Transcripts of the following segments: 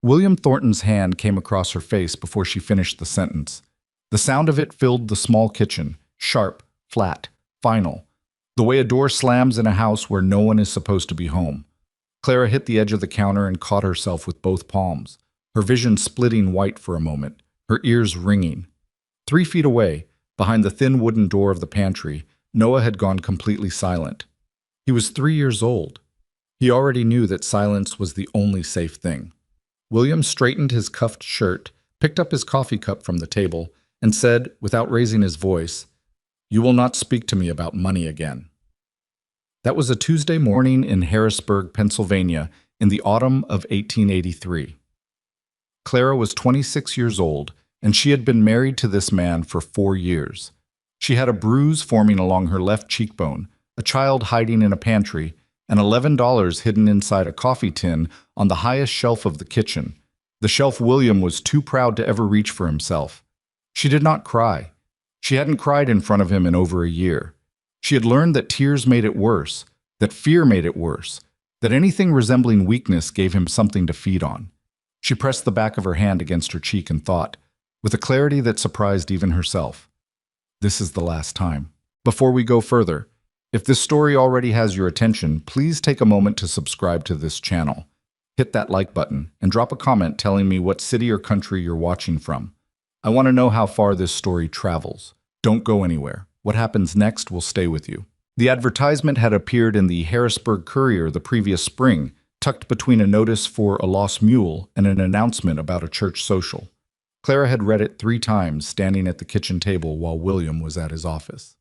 William Thornton's hand came across her face before she finished the sentence. The sound of it filled the small kitchen, sharp, flat, final, the way a door slams in a house where no one is supposed to be home. Clara hit the edge of the counter and caught herself with both palms, her vision splitting white for a moment, her ears ringing. 3 feet away, behind the thin wooden door of the pantry, Noah had gone completely silent. He was 3 years old. He already knew that silence was the only safe thing. William straightened his cuffed shirt, picked up his coffee cup from the table, and said, without raising his voice, "You will not speak to me about money again." That was a Tuesday morning in Harrisburg, Pennsylvania, in the autumn of 1883. Clara was 26 years old, and she had been married to this man for 4 years. She had a bruise forming along her left cheekbone, a child hiding in a pantry, and $11 hidden inside a coffee tin on the highest shelf of the kitchen, the shelf William was too proud to ever reach for himself. She did not cry. She hadn't cried in front of him in over a year. She had learned that tears made it worse, that fear made it worse, that anything resembling weakness gave him something to feed on. She pressed the back of her hand against her cheek and thought, with a clarity that surprised even herself, "This is the last time." Before we go further, if this story already has your attention, please take a moment to subscribe to this channel. Hit that like button and drop a comment telling me what city or country you're watching from. I want to know how far this story travels. Don't go anywhere. What happens next will stay with you. The advertisement had appeared in the Harrisburg Courier the previous spring, tucked between a notice for a lost mule and an announcement about a church social. Clara had read it 3 times, standing at the kitchen table while William was at his office.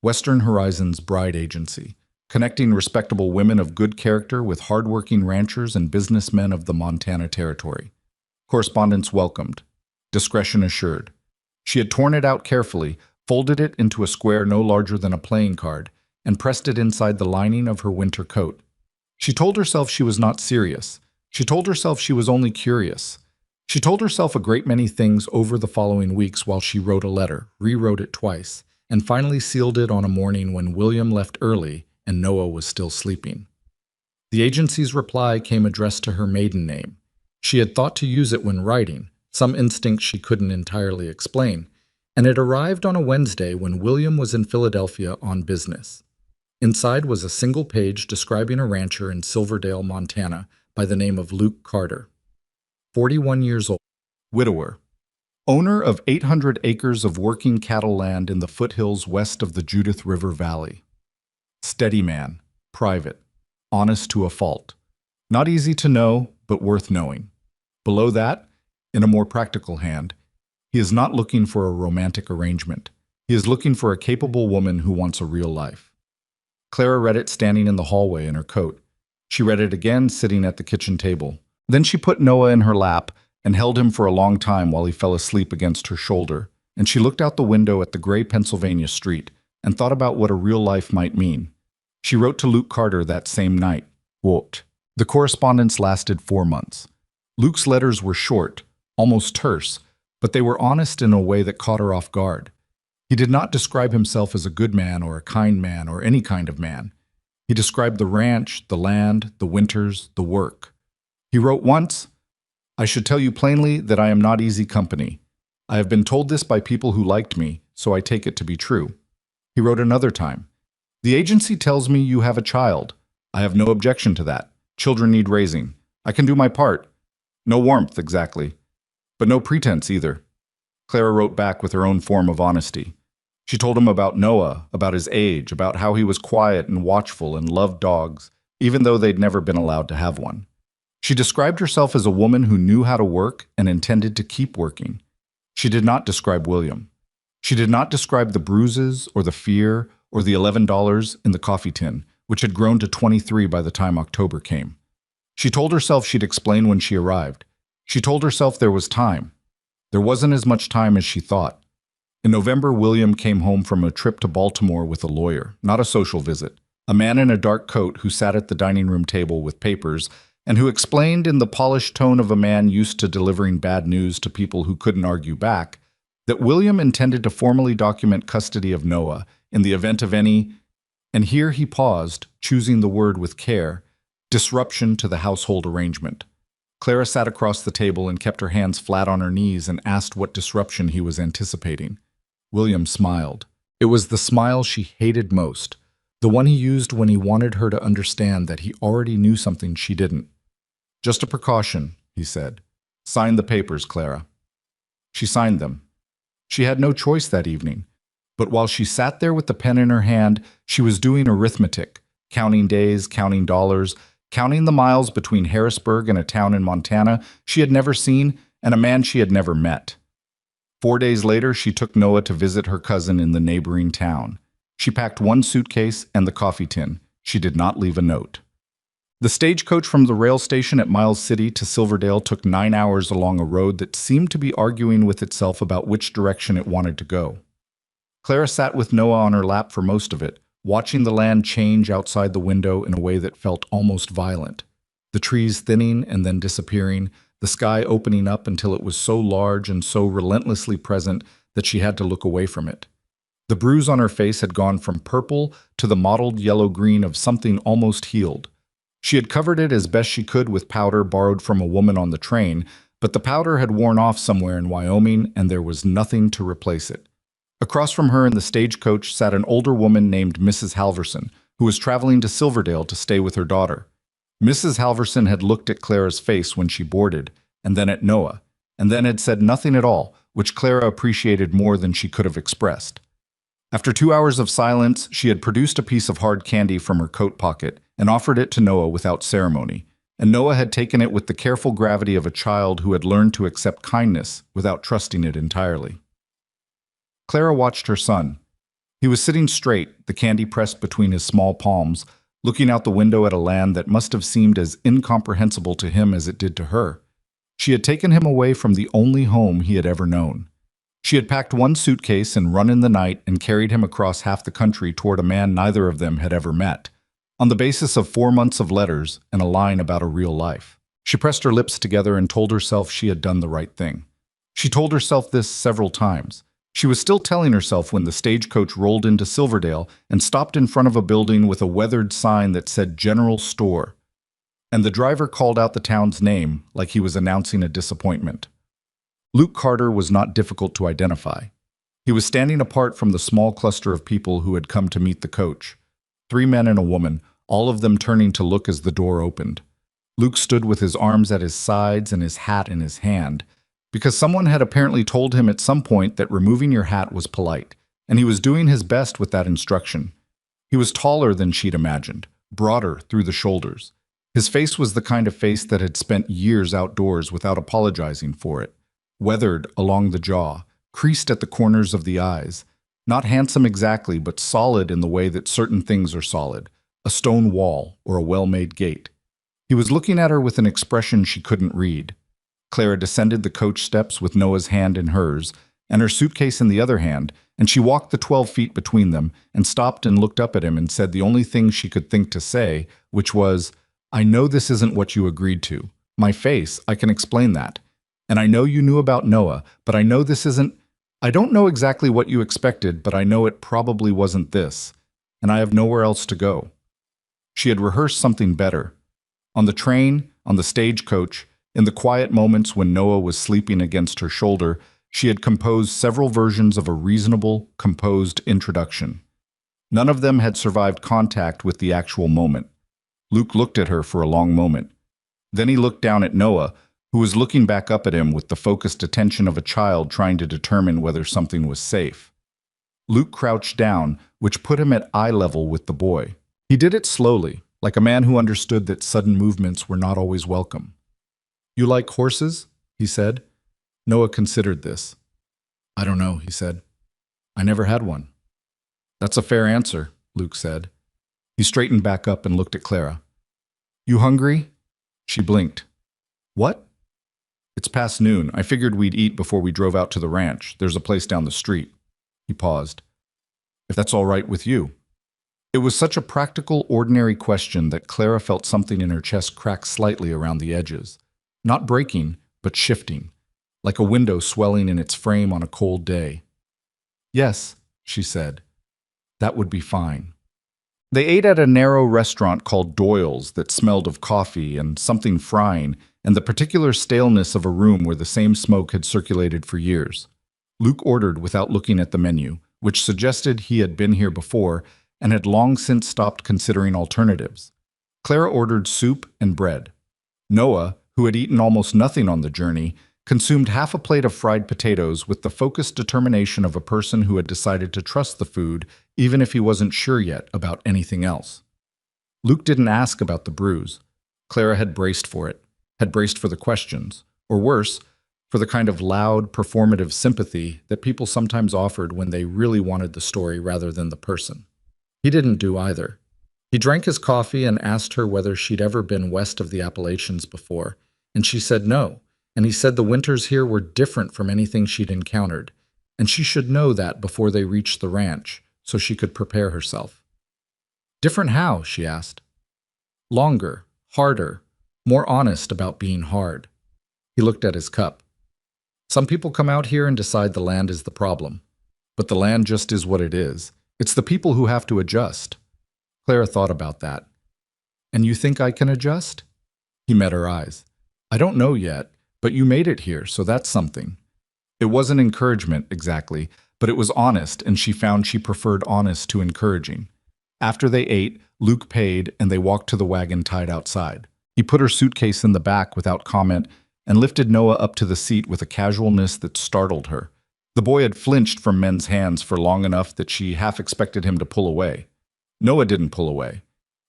Western Horizon's Bride Agency, connecting respectable women of good character with hardworking ranchers and businessmen of the Montana Territory. Correspondence welcomed. Discretion assured. She had torn it out carefully, folded it into a square no larger than a playing card, and pressed it inside the lining of her winter coat. She told herself she was not serious. She told herself she was only curious. She told herself a great many things over the following weeks while she wrote a letter, rewrote it twice, and finally sealed it on a morning when William left early and Noah was still sleeping. The agency's reply came addressed to her maiden name. She had thought to use it when writing, some instinct she couldn't entirely explain, and it arrived on a Wednesday when William was in Philadelphia on business. Inside was a single page describing a rancher in Silverdale, Montana, by the name of Luke Carter. 41 years old, widower, owner of 800 acres of working cattle land in the foothills west of the Judith River Valley. Steady man, private, honest to a fault. Not easy to know, but worth knowing. Below that, in a more practical hand, he is not looking for a romantic arrangement. He is looking for a capable woman who wants a real life. Clara read it standing in the hallway in her coat. She read it again sitting at the kitchen table. Then she put Noah in her lap and held him for a long time while he fell asleep against her shoulder, and she looked out the window at the gray Pennsylvania street and thought about what a real life might mean. She wrote to Luke Carter that same night. Quote, the correspondence lasted 4 months. Luke's letters were short, almost terse, but they were honest in a way that caught her off guard. He did not describe himself as a good man or a kind man or any kind of man. He described the ranch, the land, the winters, the work. He wrote once, I should tell you plainly that I am not easy company. I have been told this by people who liked me, so I take it to be true. He wrote another time, the agency tells me you have a child. I have no objection to that. Children need raising. I can do my part. No warmth, exactly. But no pretense either. Clara wrote back with her own form of honesty. She told him about Noah, about his age, about how he was quiet and watchful and loved dogs, even though they'd never been allowed to have one. She described herself as a woman who knew how to work and intended to keep working. She did not describe William. She did not describe the bruises or the fear or the $11 in the coffee tin, which had grown to 23 by the time October came. She told herself she'd explain when she arrived. She told herself there was time. There wasn't as much time as she thought. In November, William came home from a trip to Baltimore with a lawyer, not a social visit, a man in a dark coat who sat at the dining room table with papers and who explained in the polished tone of a man used to delivering bad news to people who couldn't argue back, that William intended to formally document custody of Noah in the event of any, and here he paused, choosing the word with care, disruption to the household arrangement. Clara sat across the table and kept her hands flat on her knees and asked what disruption he was anticipating. William smiled. It was the smile she hated most, the one he used when he wanted her to understand that he already knew something she didn't. "Just a precaution," he said. "Sign the papers, Clara." She signed them. She had no choice that evening. But while she sat there with the pen in her hand, she was doing arithmetic, counting days, counting dollars, counting the miles between Harrisburg and a town in Montana she had never seen and a man she had never met. 4 days later, she took Noah to visit her cousin in the neighboring town. She packed one suitcase and the coffee tin. She did not leave a note. The stagecoach from the rail station at Miles City to Silverdale took 9 hours along a road that seemed to be arguing with itself about which direction it wanted to go. Clara sat with Noah on her lap for most of it, watching the land change outside the window in a way that felt almost violent. The trees thinning and then disappearing, the sky opening up until it was so large and so relentlessly present that she had to look away from it. The bruise on her face had gone from purple to the mottled yellow-green of something almost healed. She had covered it as best she could with powder borrowed from a woman on the train, but the powder had worn off somewhere in Wyoming and there was nothing to replace it. Across from her in the stagecoach sat an older woman named Mrs. Halverson, who was traveling to Silverdale to stay with her daughter. Mrs. Halverson had looked at Clara's face when she boarded, and then at Noah, and then had said nothing at all, which Clara appreciated more than she could have expressed. After 2 hours of silence, she had produced a piece of hard candy from her coat pocket and offered it to Noah without ceremony, and Noah had taken it with the careful gravity of a child who had learned to accept kindness without trusting it entirely. Clara watched her son. He was sitting straight, the candy pressed between his small palms, looking out the window at a land that must have seemed as incomprehensible to him as it did to her. She had taken him away from the only home he had ever known. She had packed one suitcase and run in the night and carried him across half the country toward a man neither of them had ever met, on the basis of 4 months of letters and a line about a real life. She pressed her lips together and told herself she had done the right thing. She told herself this several times. She was still telling herself when the stagecoach rolled into Silverdale and stopped in front of a building with a weathered sign that said General Store, and the driver called out the town's name like he was announcing a disappointment. Luke Carter was not difficult to identify. He was standing apart from the small cluster of people who had come to meet the coach. 3 men and a woman, all of them turning to look as the door opened. Luke stood with his arms at his sides and his hat in his hand, because someone had apparently told him at some point that removing your hat was polite, and he was doing his best with that instruction. He was taller than she'd imagined, broader through the shoulders. His face was the kind of face that had spent years outdoors without apologizing for it, weathered along the jaw, creased at the corners of the eyes, not handsome exactly, but solid in the way that certain things are solid, a stone wall or a well-made gate. He was looking at her with an expression she couldn't read. Clara descended the coach steps with Noah's hand in hers, and her suitcase in the other hand, and she walked the 12 feet between them and stopped and looked up at him and said the only thing she could think to say, which was, "I know this isn't what you agreed to. My face, I can explain that. And I know you knew about Noah, but I know this isn't. I don't know exactly what you expected, but I know it probably wasn't this. And I have nowhere else to go." She had rehearsed something better. On the train, on the stagecoach, in the quiet moments when Noah was sleeping against her shoulder, she had composed several versions of a reasonable, composed introduction. None of them had survived contact with the actual moment. Luke looked at her for a long moment. Then he looked down at Noah, who was looking back up at him with the focused attention of a child trying to determine whether something was safe. Luke crouched down, which put him at eye level with the boy. He did it slowly, like a man who understood that sudden movements were not always welcome. "You like horses?" he said. Noah considered this. "I don't know," he said. "I never had one." "That's a fair answer," Luke said. He straightened back up and looked at Clara. "You hungry?" She blinked. "What?" "It's past noon. I figured we'd eat before we drove out to the ranch. There's a place down the street." He paused. "If that's all right with you." It was such a practical, ordinary question that Clara felt something in her chest crack slightly around the edges. Not breaking, but shifting, like a window swelling in its frame on a cold day. "Yes," she said. "That would be fine." They ate at a narrow restaurant called Doyle's that smelled of coffee and something frying, and the particular staleness of a room where the same smoke had circulated for years. Luke ordered without looking at the menu, which suggested he had been here before and had long since stopped considering alternatives. Clara ordered soup and bread. Noah, who had eaten almost nothing on the journey, consumed half a plate of fried potatoes with the focused determination of a person who had decided to trust the food even if he wasn't sure yet about anything else. Luke didn't ask about the bruise. Clara had braced for it, had braced for the questions, or worse, for the kind of loud, performative sympathy that people sometimes offered when they really wanted the story rather than the person. He didn't do either. He drank his coffee and asked her whether she'd ever been west of the Appalachians before, and she said no, and he said the winters here were different from anything she'd encountered, and she should know that before they reached the ranch, so she could prepare herself. Different how? She asked. Longer, harder, more honest about being hard. He looked at his cup. Some people come out here and decide the land is the problem, but the land just is what it is. It's the people who have to adjust. Clara thought about that. And you think I can adjust? He met her eyes. I don't know yet, but you made it here, so that's something. It wasn't encouragement, exactly, but it was honest, and she found she preferred honest to encouraging. After they ate, Luke paid, and they walked to the wagon tied outside. He put her suitcase in the back without comment and lifted Noah up to the seat with a casualness that startled her. The boy had flinched from men's hands for long enough that she half expected him to pull away. Noah didn't pull away.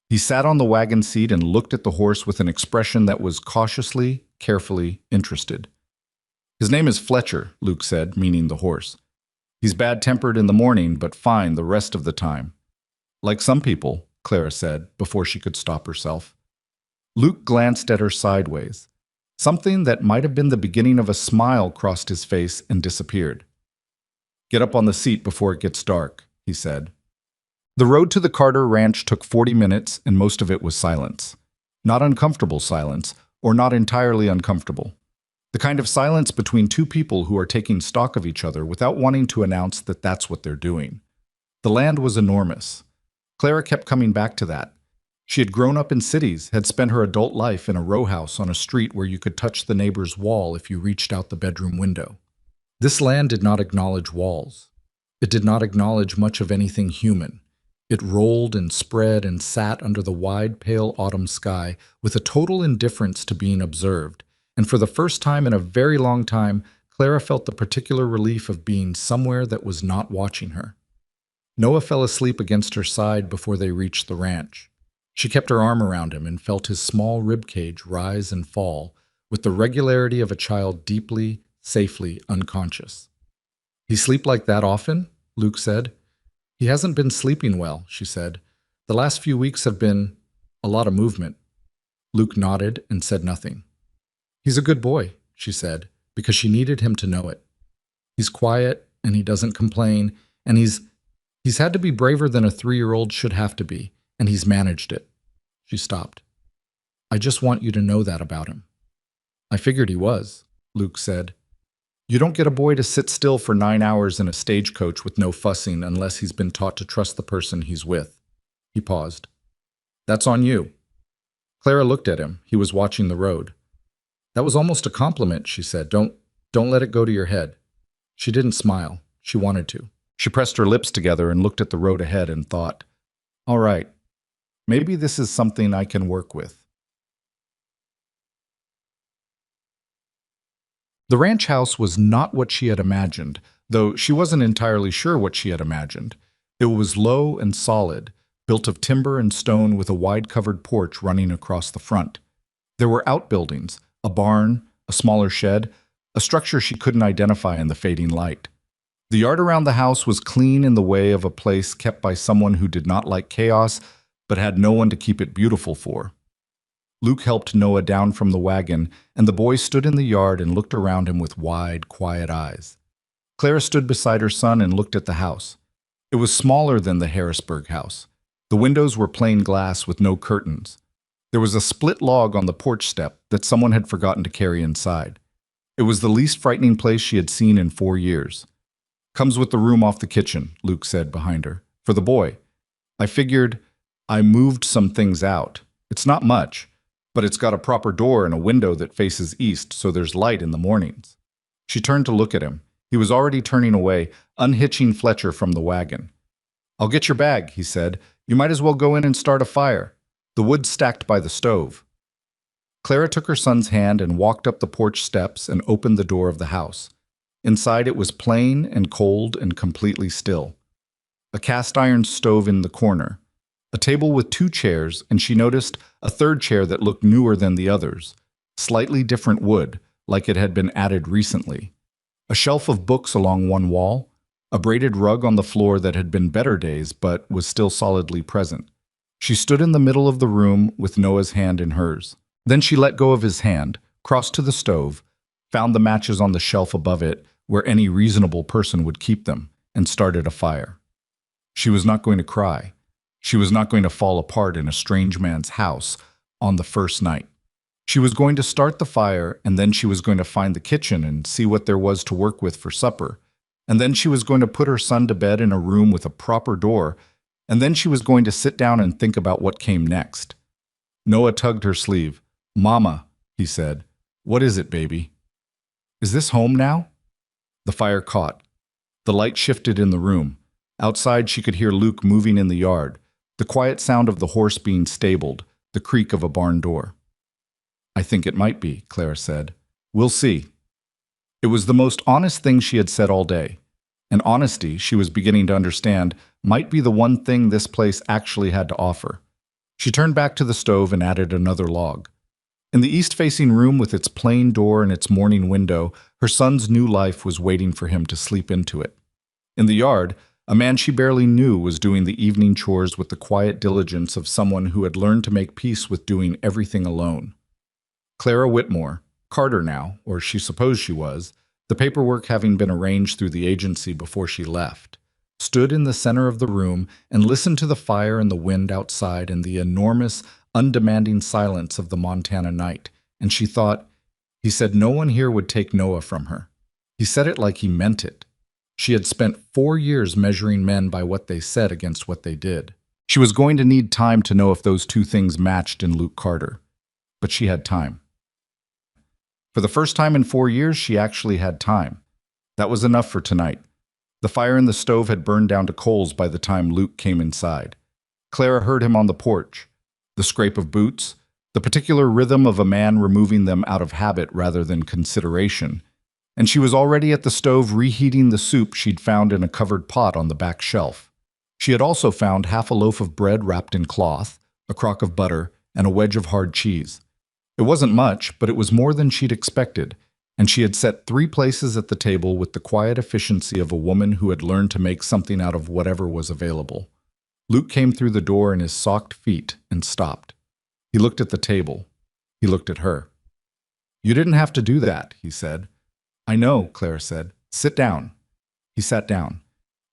He sat on the wagon seat and looked at the horse with an expression that was cautiously, carefully interested. His name is Fletcher, Luke said, meaning the horse. He's bad-tempered in the morning, but fine the rest of the time. Like some people, Clara said, before she could stop herself. Luke glanced at her sideways. Something that might have been the beginning of a smile crossed his face and disappeared. Get up on the seat before it gets dark, he said. The road to the Carter Ranch took 40 minutes, and most of it was silence. Not uncomfortable silence, or not entirely uncomfortable. The kind of silence between two people who are taking stock of each other without wanting to announce that that's what they're doing. The land was enormous. Clara kept coming back to that. She had grown up in cities, had spent her adult life in a row house on a street where you could touch the neighbor's wall if you reached out the bedroom window. This land did not acknowledge walls. It did not acknowledge much of anything human. It rolled and spread and sat under the wide, pale autumn sky with a total indifference to being observed, and for the first time in a very long time, Clara felt the particular relief of being somewhere that was not watching her. Noah fell asleep against her side before they reached the ranch. She kept her arm around him and felt his small ribcage rise and fall with the regularity of a child deeply, safely unconscious. He sleep like that often? Luke said. He hasn't been sleeping well, she said. The last few weeks have been a lot of movement. Luke nodded and said nothing. He's a good boy, she said, because she needed him to know it. He's quiet and he doesn't complain, and he's had to be braver than a 3-year-old should have to be, and he's managed it. She stopped. I just want you to know that about him. I figured he was, Luke said. You don't get a boy to sit still for 9 hours in a stagecoach with no fussing unless he's been taught to trust the person he's with. He paused. That's on you. Clara looked at him. He was watching the road. That was almost a compliment, she said. Don't let it go to your head. She didn't smile. She wanted to. She pressed her lips together and looked at the road ahead and thought, all right, maybe this is something I can work with. The ranch house was not what she had imagined, though she wasn't entirely sure what she had imagined. It was low and solid, built of timber and stone with a wide-covered porch running across the front. There were outbuildings, a barn, a smaller shed, a structure she couldn't identify in the fading light. The yard around the house was clean in the way of a place kept by someone who did not like chaos, but had no one to keep it beautiful for. Luke helped Noah down from the wagon, and the boy stood in the yard and looked around him with wide, quiet eyes. Clara stood beside her son and looked at the house. It was smaller than the Harrisburg house. The windows were plain glass with no curtains. There was a split log on the porch step that someone had forgotten to carry inside. It was the least frightening place she had seen in 4 years. Comes with the room off the kitchen, Luke said behind her. For the boy. I figured I moved some things out. It's not much. but it's got a proper door and a window that faces east, so there's light in the mornings. She turned to look at him. He was already turning away, unhitching Fletcher from the wagon. "I'll get your bag," he said. "You might as well go in and start a fire. The wood's stacked by the stove." Clara took her son's hand and walked up the porch steps and opened the door of the house. Inside it was plain and cold and completely still. A cast-iron stove in the corner, a table with 2 chairs, and she noticed a third chair that looked newer than the others, slightly different wood, like it had been added recently. A shelf of books along one wall, a braided rug on the floor that had been better days but was still solidly present. She stood in the middle of the room with Noah's hand in hers. Then she let go of his hand, crossed to the stove, found the matches on the shelf above it where any reasonable person would keep them, and started a fire. She was not going to cry. She was not going to fall apart in a strange man's house on the first night. She was going to start the fire, and then she was going to find the kitchen and see what there was to work with for supper. And then she was going to put her son to bed in a room with a proper door, and then she was going to sit down and think about what came next. Noah tugged her sleeve. "Mama," he said, "what is it, baby?" "Is this home now?" The fire caught. The light shifted in the room. Outside she could hear Luke moving in the yard, the quiet sound of the horse being stabled, the creak of a barn door. "I think it might be," Clara said. "We'll see." It was the most honest thing she had said all day. And honesty, she was beginning to understand, might be the one thing this place actually had to offer. She turned back to the stove and added another log. In the east-facing room with its plain door and its morning window, her son's new life was waiting for him to sleep into it. In the yard, a man she barely knew was doing the evening chores with the quiet diligence of someone who had learned to make peace with doing everything alone. Clara Whitmore, Carter now, or she supposed she was, the paperwork having been arranged through the agency before she left, stood in the center of the room and listened to the fire and the wind outside and the enormous, undemanding silence of the Montana night, and she thought, he said no one here would take Noah from her. He said it like he meant it. She had spent 4 years measuring men by what they said against what they did. She was going to need time to know if those two things matched in Luke Carter. But she had time. For the first time in 4 years, she actually had time. That was enough for tonight. The fire in the stove had burned down to coals by the time Luke came inside. Clara heard him on the porch. The scrape of boots, the particular rhythm of a man removing them out of habit rather than consideration. And she was already at the stove reheating the soup she'd found in a covered pot on the back shelf. She had also found half a loaf of bread wrapped in cloth, a crock of butter, and a wedge of hard cheese. It wasn't much, but it was more than she'd expected, and she had set 3 places at the table with the quiet efficiency of a woman who had learned to make something out of whatever was available. Luke came through the door in his socked feet and stopped. He looked at the table. He looked at her. "You didn't have to do that," he said. "I know," Clara said. "Sit down." He sat down.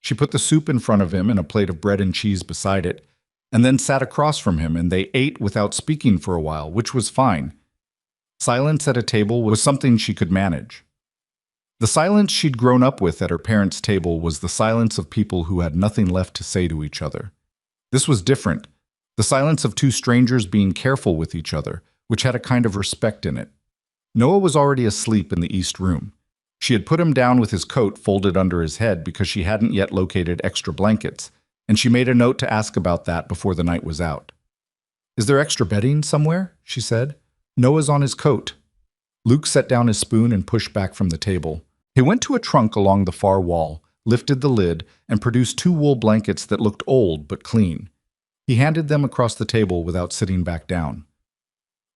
She put the soup in front of him and a plate of bread and cheese beside it, and then sat across from him, and they ate without speaking for a while, which was fine. Silence at a table was something she could manage. The silence she'd grown up with at her parents' table was the silence of people who had nothing left to say to each other. This was different, the silence of 2 strangers being careful with each other, which had a kind of respect in it. Noah was already asleep in the east room. She had put him down with his coat folded under his head because she hadn't yet located extra blankets, and she made a note to ask about that before the night was out. "Is there extra bedding somewhere?" she said. "Noah's on his coat." Luke set down his spoon and pushed back from the table. He went to a trunk along the far wall, lifted the lid, and produced 2 wool blankets that looked old but clean. He handed them across the table without sitting back down.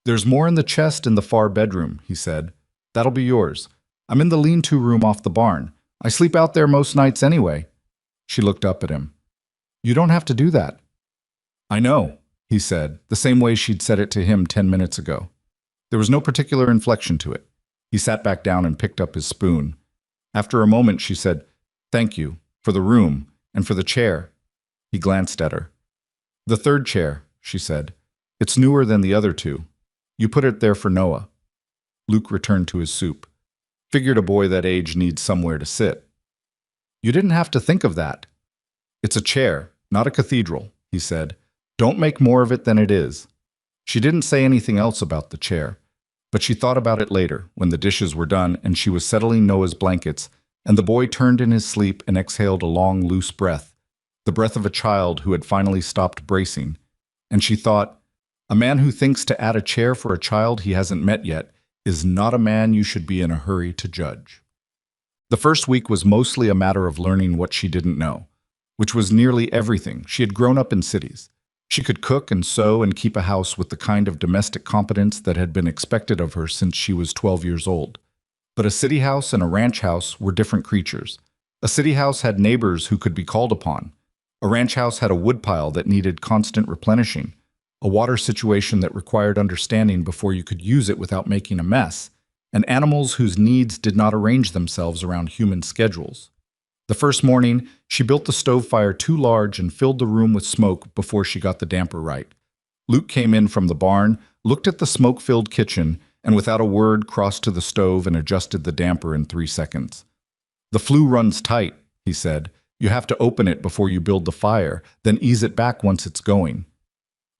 "There's more in the chest in the far bedroom," he said. "That'll be yours. I'm in the lean-to room off the barn. I sleep out there most nights anyway." She looked up at him. "You don't have to do that." "I know," he said, the same way she'd said it to him 10 minutes ago. There was no particular inflection to it. He sat back down and picked up his spoon. After a moment, she said, "Thank you, for the room, and for the chair." He glanced at her. "The third chair," she said. "It's newer than the other 2. You put it there for Noah." Luke returned to his soup. "Figured a boy that age needs somewhere to sit." "You didn't have to think of that." "It's a chair, not a cathedral," he said. "Don't make more of it than it is." She didn't say anything else about the chair, but she thought about it later, when the dishes were done and she was settling Noah's blankets, and the boy turned in his sleep and exhaled a long, loose breath, the breath of a child who had finally stopped bracing. And she thought, a man who thinks to add a chair for a child he hasn't met yet is not a man you should be in a hurry to judge. The first week was mostly a matter of learning what she didn't know, which was nearly everything. She had grown up in cities. She could cook and sew and keep a house with the kind of domestic competence that had been expected of her since she was 12 years old. But a city house and a ranch house were different creatures. A city house had neighbors who could be called upon. A ranch house had a woodpile that needed constant replenishing, a water situation that required understanding before you could use it without making a mess, and animals whose needs did not arrange themselves around human schedules. The first morning, she built the stove fire too large and filled the room with smoke before she got the damper right. Luke came in from the barn, looked at the smoke-filled kitchen, and without a word crossed to the stove and adjusted the damper in 3 seconds. "The flue runs tight," he said. "You have to open it before you build the fire, then ease it back once it's going."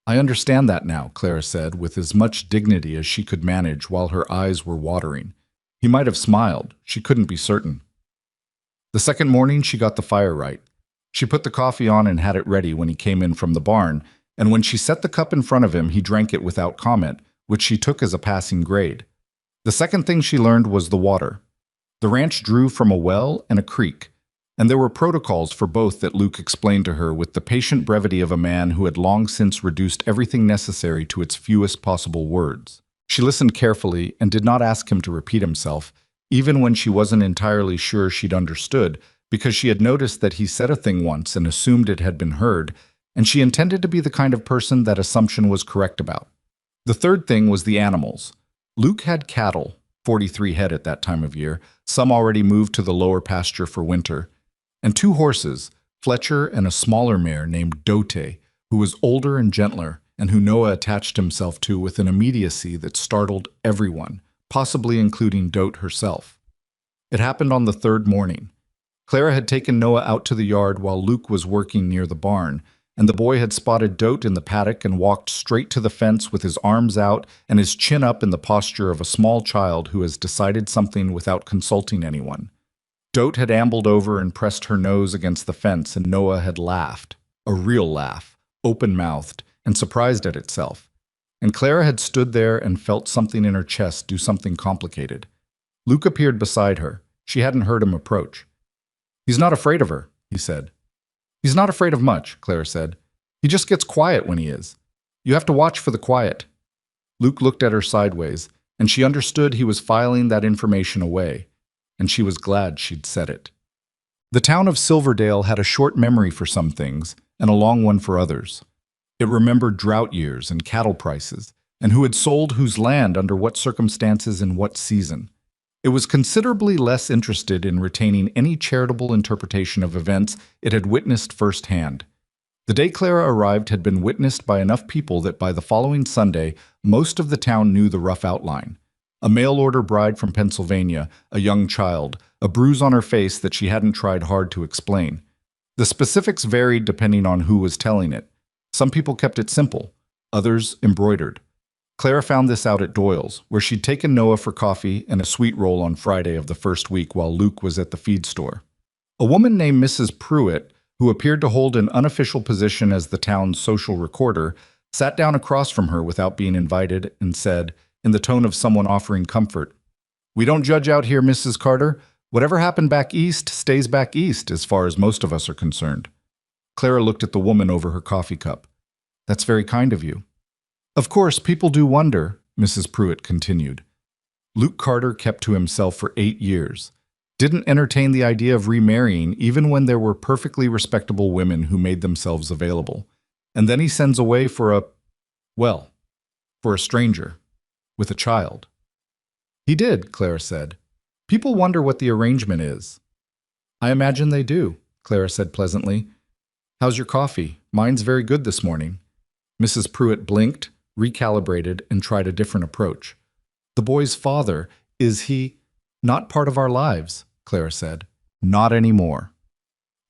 "I understand that now," Clara said, with as much dignity as she could manage while her eyes were watering. He might have smiled. She couldn't be certain. The second morning, she got the fire right. She put the coffee on and had it ready when he came in from the barn, and when she set the cup in front of him, he drank it without comment, which she took as a passing grade. The second thing she learned was the water. The ranch drew from a well and a creek, and there were protocols for both that Luke explained to her with the patient brevity of a man who had long since reduced everything necessary to its fewest possible words. She listened carefully and did not ask him to repeat himself, even when she wasn't entirely sure she'd understood, because she had noticed that he said a thing once and assumed it had been heard, and she intended to be the kind of person that assumption was correct about. The third thing was the animals. Luke had cattle, 43 head at that time of year, some already moved to the lower pasture for winter, and 2 horses, Fletcher and a smaller mare named Dote, who was older and gentler, and who Noah attached himself to with an immediacy that startled everyone, possibly including Dote herself. It happened on the 3rd morning. Clara had taken Noah out to the yard while Luke was working near the barn, and the boy had spotted Dote in the paddock and walked straight to the fence with his arms out and his chin up in the posture of a small child who has decided something without consulting anyone. Dote had ambled over and pressed her nose against the fence, and Noah had laughed, a real laugh, open-mouthed and surprised at itself. And Clara had stood there and felt something in her chest do something complicated. Luke appeared beside her. She hadn't heard him approach. "He's not afraid of her," he said. "He's not afraid of much," Clara said. "He just gets quiet when he is. You have to watch for the quiet." Luke looked at her sideways, and she understood he was filing that information away, and she was glad she'd said it. The town of Silverdale had a short memory for some things and a long one for others. It remembered drought years and cattle prices, and who had sold whose land under what circumstances in what season. It was considerably less interested in retaining any charitable interpretation of events it had witnessed firsthand. The day Clara arrived had been witnessed by enough people that by the following Sunday, most of the town knew the rough outline. A mail-order bride from Pennsylvania, a young child, a bruise on her face that she hadn't tried hard to explain. The specifics varied depending on who was telling it. Some people kept it simple, others embroidered. Clara found this out at Doyle's, where she'd taken Noah for coffee and a sweet roll on Friday of the first week while Luke was at the feed store. A woman named Mrs. Pruitt, who appeared to hold an unofficial position as the town's social recorder, sat down across from her without being invited and said, in the tone of someone offering comfort, "We don't judge out here, Mrs. Carter. Whatever happened back east stays back east as far as most of us are concerned." Clara looked at the woman over her coffee cup. "That's very kind of you." "Of course, people do wonder," Mrs. Pruitt continued. Luke Carter kept to himself for 8 years, didn't entertain the idea of remarrying even when there were perfectly respectable women who made themselves available. And then he sends away for a stranger, with a child. "He did," Clara said. "People wonder what the arrangement is." "I imagine they do," Clara said pleasantly. "How's your coffee? Mine's very good this morning." Mrs. Pruitt blinked, recalibrated, and tried a different approach. "The boy's father, is he not part of our lives?" Clara said. "Not anymore."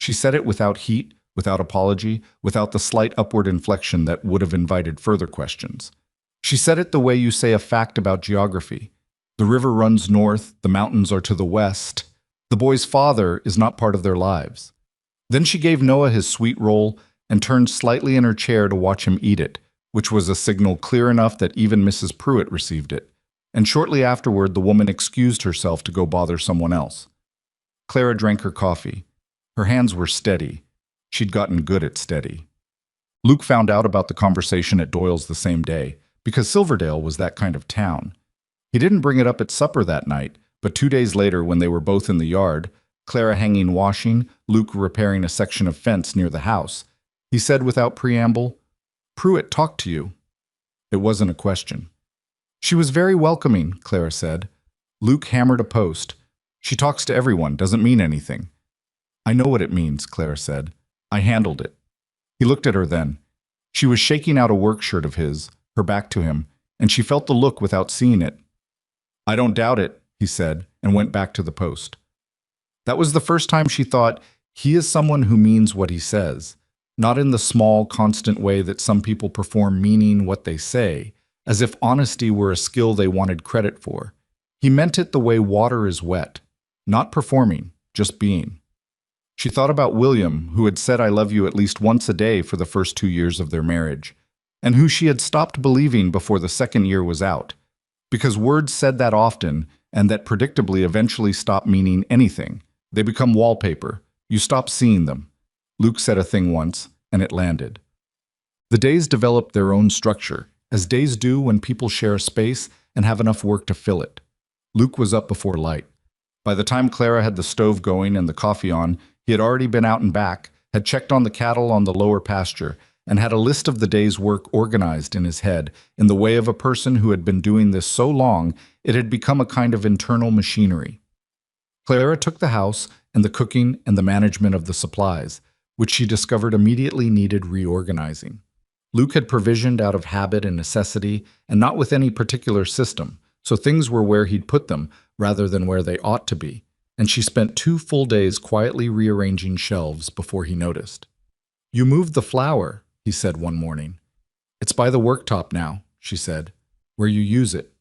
She said it without heat, without apology, without the slight upward inflection that would have invited further questions. She said it the way you say a fact about geography. The river runs north, the mountains are to the west. The boy's father is not part of their lives. Then she gave Noah his sweet roll and turned slightly in her chair to watch him eat it, which was a signal clear enough that even Mrs. Pruitt received it. And shortly afterward, the woman excused herself to go bother someone else. Clara drank her coffee. Her hands were steady. She'd gotten good at steady. Luke found out about the conversation at Doyle's the same day, because Silverdale was that kind of town. He didn't bring it up at supper that night, but 2 days later, when they were both in the yard, Clara hanging washing, Luke repairing a section of fence near the house, he said without preamble, "Pruitt talked to you." It wasn't a question. "She was very welcoming," Clara said. Luke hammered a post. "She talks to everyone, doesn't mean anything." "I know what it means," Clara said. "I handled it." He looked at her then. She was shaking out a work shirt of his, her back to him, and she felt the look without seeing it. "I don't doubt it," he said, and went back to the post. That was the first time she thought, he is someone who means what he says, not in the small, constant way that some people perform meaning what they say, as if honesty were a skill they wanted credit for. He meant it the way water is wet, not performing, just being. She thought about William, who had said "I love you" at least once a day for the first 2 years of their marriage, and who she had stopped believing before the second year was out, because words said that often, and that predictably eventually stop meaning anything. They become wallpaper. You stop seeing them. Luke said a thing once, and it landed. The days developed their own structure, as days do when people share a space and have enough work to fill it. Luke was up before light. By the time Clara had the stove going and the coffee on, he had already been out and back, had checked on the cattle on the lower pasture, and had a list of the day's work organized in his head in the way of a person who had been doing this so long it had become a kind of internal machinery. Clara took the house and the cooking and the management of the supplies, which she discovered immediately needed reorganizing. Luke had provisioned out of habit and necessity, and not with any particular system, so things were where he'd put them rather than where they ought to be, and she spent 2 full days quietly rearranging shelves before he noticed. "You moved the flour," he said one morning. "It's by the worktop now," she said, "where you use it."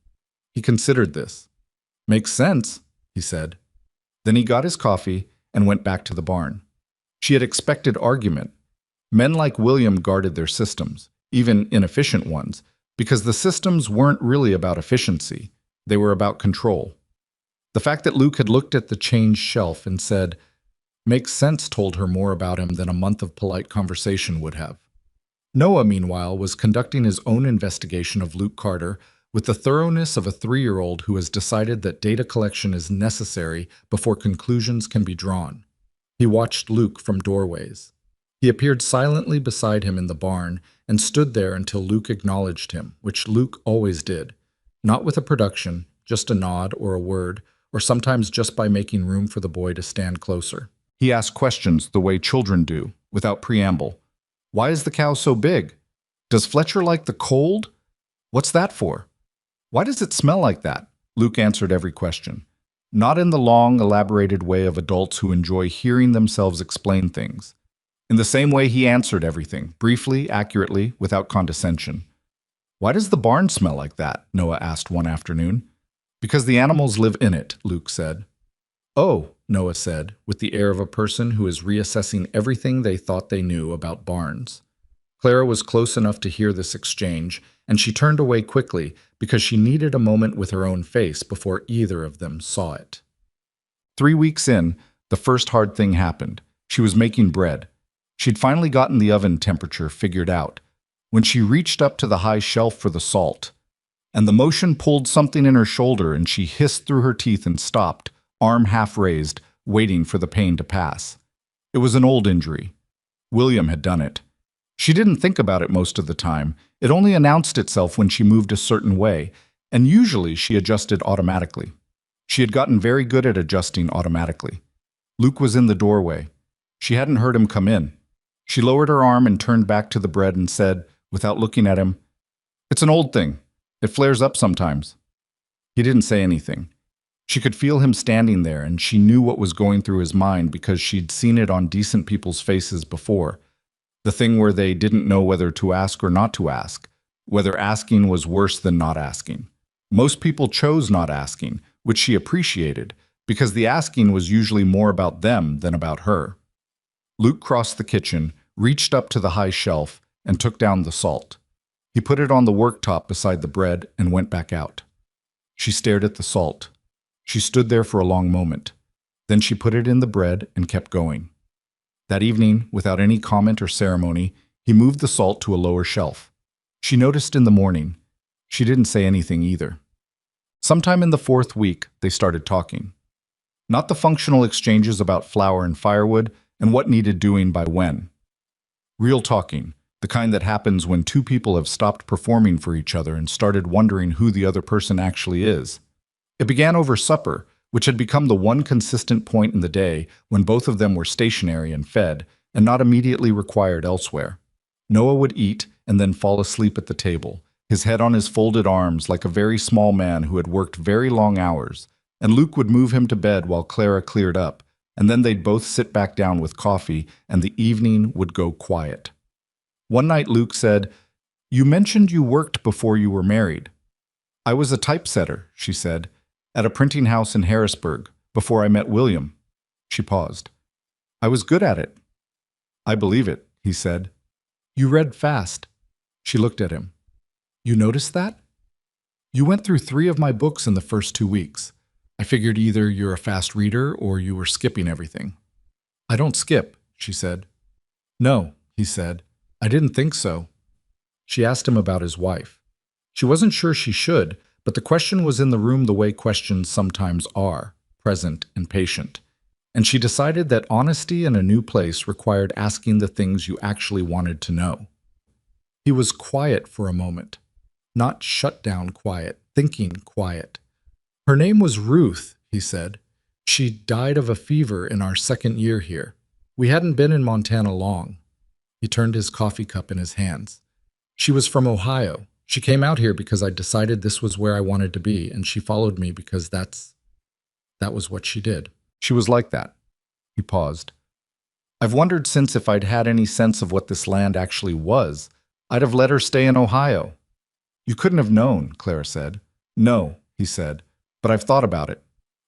He considered this. "Makes sense," he said. Then he got his coffee and went back to the barn. She had expected argument. Men like William guarded their systems, even inefficient ones, because the systems weren't really about efficiency. They were about control. The fact that Luke had looked at the changed shelf and said, "Makes sense," told her more about him than a month of polite conversation would have. Noah, meanwhile, was conducting his own investigation of Luke Carter with the thoroughness of a 3-year-old who has decided that data collection is necessary before conclusions can be drawn. He watched Luke from doorways. He appeared silently beside him in the barn and stood there until Luke acknowledged him, which Luke always did, not with a production, just a nod or a word, or sometimes just by making room for the boy to stand closer. He asked questions the way children do, without preamble. "Why is the cow so big? Does Fletcher like the cold? What's that for? Why does it smell like that?" Luke answered every question, not in the long, elaborated way of adults who enjoy hearing themselves explain things. In the same way he answered everything, briefly, accurately, without condescension. "Why does the barn smell like that?" Noah asked one afternoon. "Because the animals live in it," Luke said. "Oh," Noah said, with the air of a person who is reassessing everything they thought they knew about barns. Clara was close enough to hear this exchange, and she turned away quickly because she needed a moment with her own face before either of them saw it. 3 weeks in, the first hard thing happened. She was making bread. She'd finally gotten the oven temperature figured out. When she reached up to the high shelf for the salt, and the motion pulled something in her shoulder and she hissed through her teeth and stopped, arm half raised, waiting for the pain to pass. It was an old injury. William had done it. She didn't think about it most of the time. It only announced itself when she moved a certain way, and usually she adjusted automatically. She had gotten very good at adjusting automatically. Luke was in the doorway. She hadn't heard him come in. She lowered her arm and turned back to the bread and said, without looking at him, "It's an old thing. It flares up sometimes." He didn't say anything. She could feel him standing there, and she knew what was going through his mind because she'd seen it on decent people's faces before. The thing where they didn't know whether to ask or not to ask, whether asking was worse than not asking. Most people chose not asking, which she appreciated, because the asking was usually more about them than about her. Luke crossed the kitchen, reached up to the high shelf, and took down the salt. He put it on the worktop beside the bread and went back out. She stared at the salt. She stood there for a long moment. Then she put it in the bread and kept going. That evening, without any comment or ceremony, he moved the salt to a lower shelf. She noticed in the morning. She didn't say anything either. Sometime in the 4th week, they started talking. Not the functional exchanges about flour and firewood and what needed doing by when. Real talking, the kind that happens when two people have stopped performing for each other and started wondering who the other person actually is. It began over supper, which had become the one consistent point in the day when both of them were stationary and fed, and not immediately required elsewhere. Noah would eat and then fall asleep at the table, his head on his folded arms like a very small man who had worked very long hours, and Luke would move him to bed while Clara cleared up, and then they'd both sit back down with coffee, and the evening would go quiet. One night Luke said, "You mentioned you worked before you were married." "I was a typesetter," she said, "at a printing house in Harrisburg, before I met William." She paused. "I was good at it." "I believe it," he said. "You read fast." She looked at him. "You noticed that? You went through 3 of my books in the first 2 weeks. I figured either you're a fast reader or you were skipping everything." "I don't skip," she said. "No," he said. "I didn't think so." She asked him about his wife. She wasn't sure she should, but the question was in the room the way questions sometimes are, present and patient. And she decided that honesty in a new place required asking the things you actually wanted to know. He was quiet for a moment. Not shut down quiet, thinking quiet. "Her name was Ruth," he said. "She died of a fever in our 2nd year here. We hadn't been in Montana long." He turned his coffee cup in his hands. "She was from Ohio. She came out here because I decided this was where I wanted to be, and she followed me because that was what she did." "She was like that." He paused. "I've wondered since if I'd had any sense of what this land actually was, I'd have let her stay in Ohio." "You couldn't have known," Clara said. "No," he said, "but I've thought about it."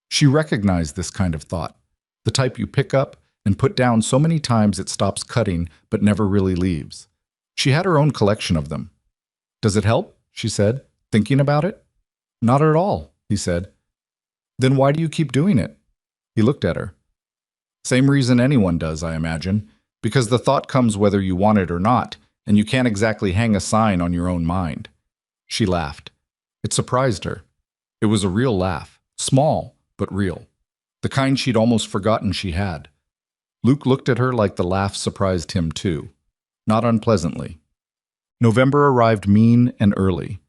She recognized this kind of thought, the type you pick up and put down so many times it stops cutting but never really leaves. She had her own collection of them. "Does it help?" she said, thinking about it. "Not at all," he said. "Then why do you keep doing it?" He looked at her. "Same reason anyone does, I imagine, because the thought comes whether you want it or not, and you can't exactly hang a sign on your own mind." She laughed. It surprised her. It was a real laugh, small but real, the kind she'd almost forgotten she had. Luke looked at her like the laugh surprised him too, not unpleasantly. November arrived mean and early.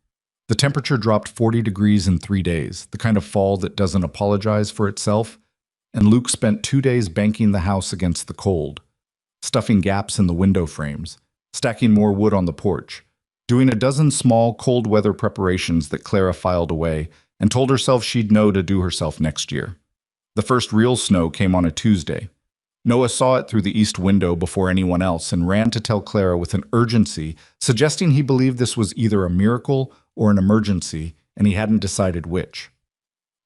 The temperature dropped 40 degrees in 3 days, the kind of fall that doesn't apologize for itself, and Luke spent 2 days banking the house against the cold, stuffing gaps in the window frames, stacking more wood on the porch, doing a dozen small cold weather preparations that Clara filed away and told herself she'd know to do herself next year. The first real snow came on a Tuesday. Noah saw it through the east window before anyone else and ran to tell Clara with an urgency, suggesting he believed this was either a miracle or an emergency, and he hadn't decided which.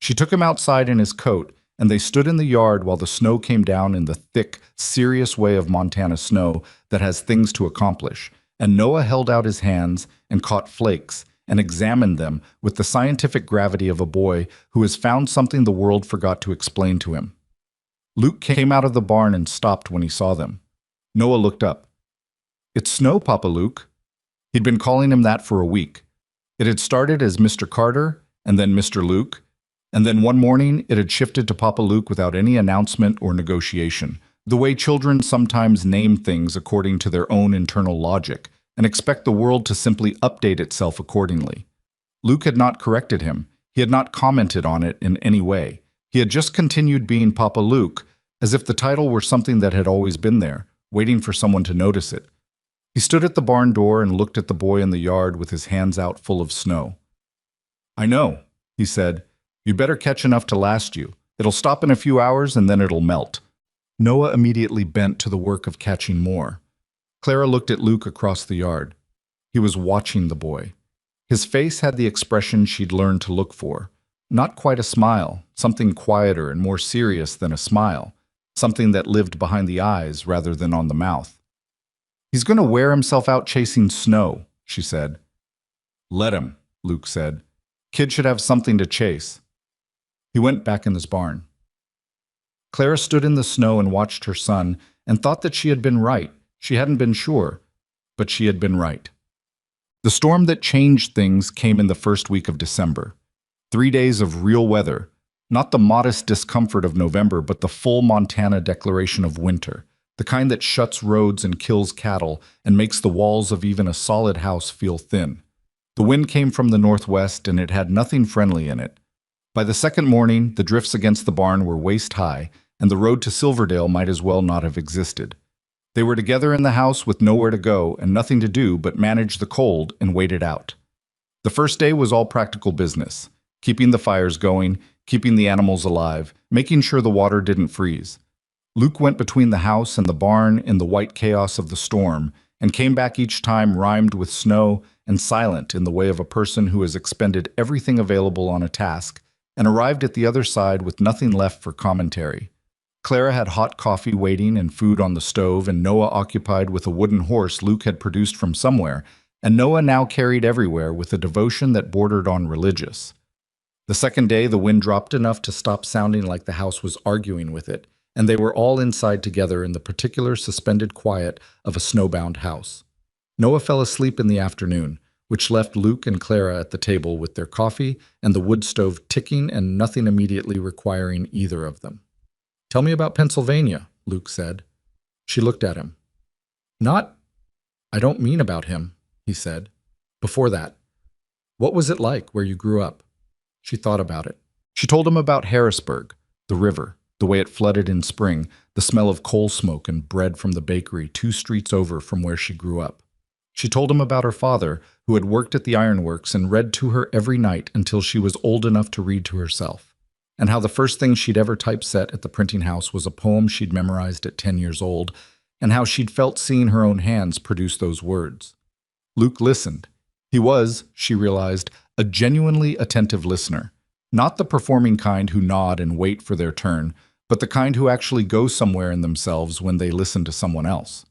She took him outside in his coat, and they stood in the yard while the snow came down in the thick, serious way of Montana snow that has things to accomplish, and Noah held out his hands and caught flakes and examined them with the scientific gravity of a boy who has found something the world forgot to explain to him. Luke came out of the barn and stopped when he saw them. Noah looked up. "It's snow, Papa Luke." He'd been calling him that for a week. It had started as Mr. Carter, and then Mr. Luke, and then one morning it had shifted to Papa Luke without any announcement or negotiation, the way children sometimes name things according to their own internal logic, and expect the world to simply update itself accordingly. Luke had not corrected him. He had not commented on it in any way. He had just continued being Papa Luke, as if the title were something that had always been there, waiting for someone to notice it. He stood at the barn door and looked at the boy in the yard with his hands out full of snow. "I know," he said. "You'd better catch enough to last you. It'll stop in a few hours and then it'll melt." Noah immediately bent to the work of catching more. Clara looked at Luke across the yard. He was watching the boy. His face had the expression she'd learned to look for. Not quite a smile, something quieter and more serious than a smile, something that lived behind the eyes rather than on the mouth. "He's going to wear himself out chasing snow," she said. "Let him," Luke said. "Kid should have something to chase." He went back in his barn. Clara stood in the snow and watched her son and thought that she had been right. She hadn't been sure, but she had been right. The storm that changed things came in the first week of December. 3 days of real weather, not the modest discomfort of November, but the full Montana declaration of winter, the kind that shuts roads and kills cattle and makes the walls of even a solid house feel thin. The wind came from the northwest and it had nothing friendly in it. By the second morning, the drifts against the barn were waist high, and the road to Silverdale might as well not have existed. They were together in the house with nowhere to go and nothing to do but manage the cold and wait it out. The first day was all practical business, keeping the fires going, keeping the animals alive, making sure the water didn't freeze. Luke went between the house and the barn in the white chaos of the storm and came back each time rimed with snow and silent in the way of a person who has expended everything available on a task and arrived at the other side with nothing left for commentary. Clara had hot coffee waiting and food on the stove, and Noah occupied with a wooden horse Luke had produced from somewhere, and Noah now carried everywhere with a devotion that bordered on religious. The second day, the wind dropped enough to stop sounding like the house was arguing with it, and they were all inside together in the particular suspended quiet of a snowbound house. Noah fell asleep in the afternoon, which left Luke and Clara at the table with their coffee and the wood stove ticking and nothing immediately requiring either of them. "Tell me about Pennsylvania," Luke said. She looked at him. I don't mean about him," he said. "Before that, what was it like where you grew up?" She thought about it. She told him about Harrisburg, the river, the way it flooded in spring, the smell of coal smoke and bread from the bakery 2 streets over from where she grew up. She told him about her father, who had worked at the ironworks and read to her every night until she was old enough to read to herself, and how the first thing she'd ever typeset at the printing house was a poem she'd memorized at 10 years old, and how she'd felt seeing her own hands produce those words. Luke listened. He was, she realized, a genuinely attentive listener, not the performing kind who nod and wait for their turn, but the kind who actually go somewhere in themselves when they listen to someone else.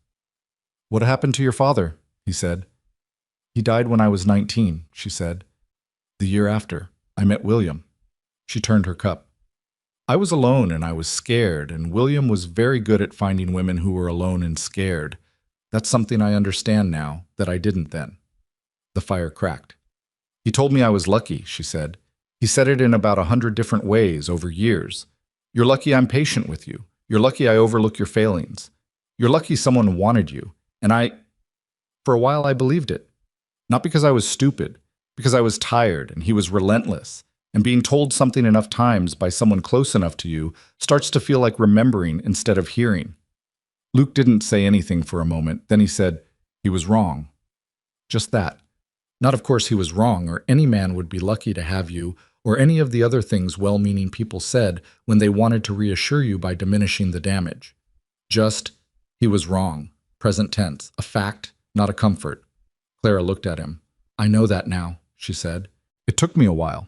"What happened to your father?" he said. "He died when I was 19, she said. "The year after, I met William." She turned her cup. "I was alone and I was scared, and William was very good at finding women who were alone and scared. That's something I understand now that I didn't then." The fire cracked. "He told me I was lucky," she said. "He said it in about 100 different ways over years. You're lucky I'm patient with you. You're lucky I overlook your failings. You're lucky someone wanted you. And for a while I believed it. Not because I was stupid, because I was tired and he was relentless. And being told something enough times by someone close enough to you starts to feel like remembering instead of hearing." Luke didn't say anything for a moment. Then he said, "He was wrong." Just that. Not of course he was wrong, or any man would be lucky to have you, or any of the other things well-meaning people said when they wanted to reassure you by diminishing the damage. Just, he was wrong. Present tense. A fact, not a comfort. Clara looked at him. "I know that now," she said. "It took me a while."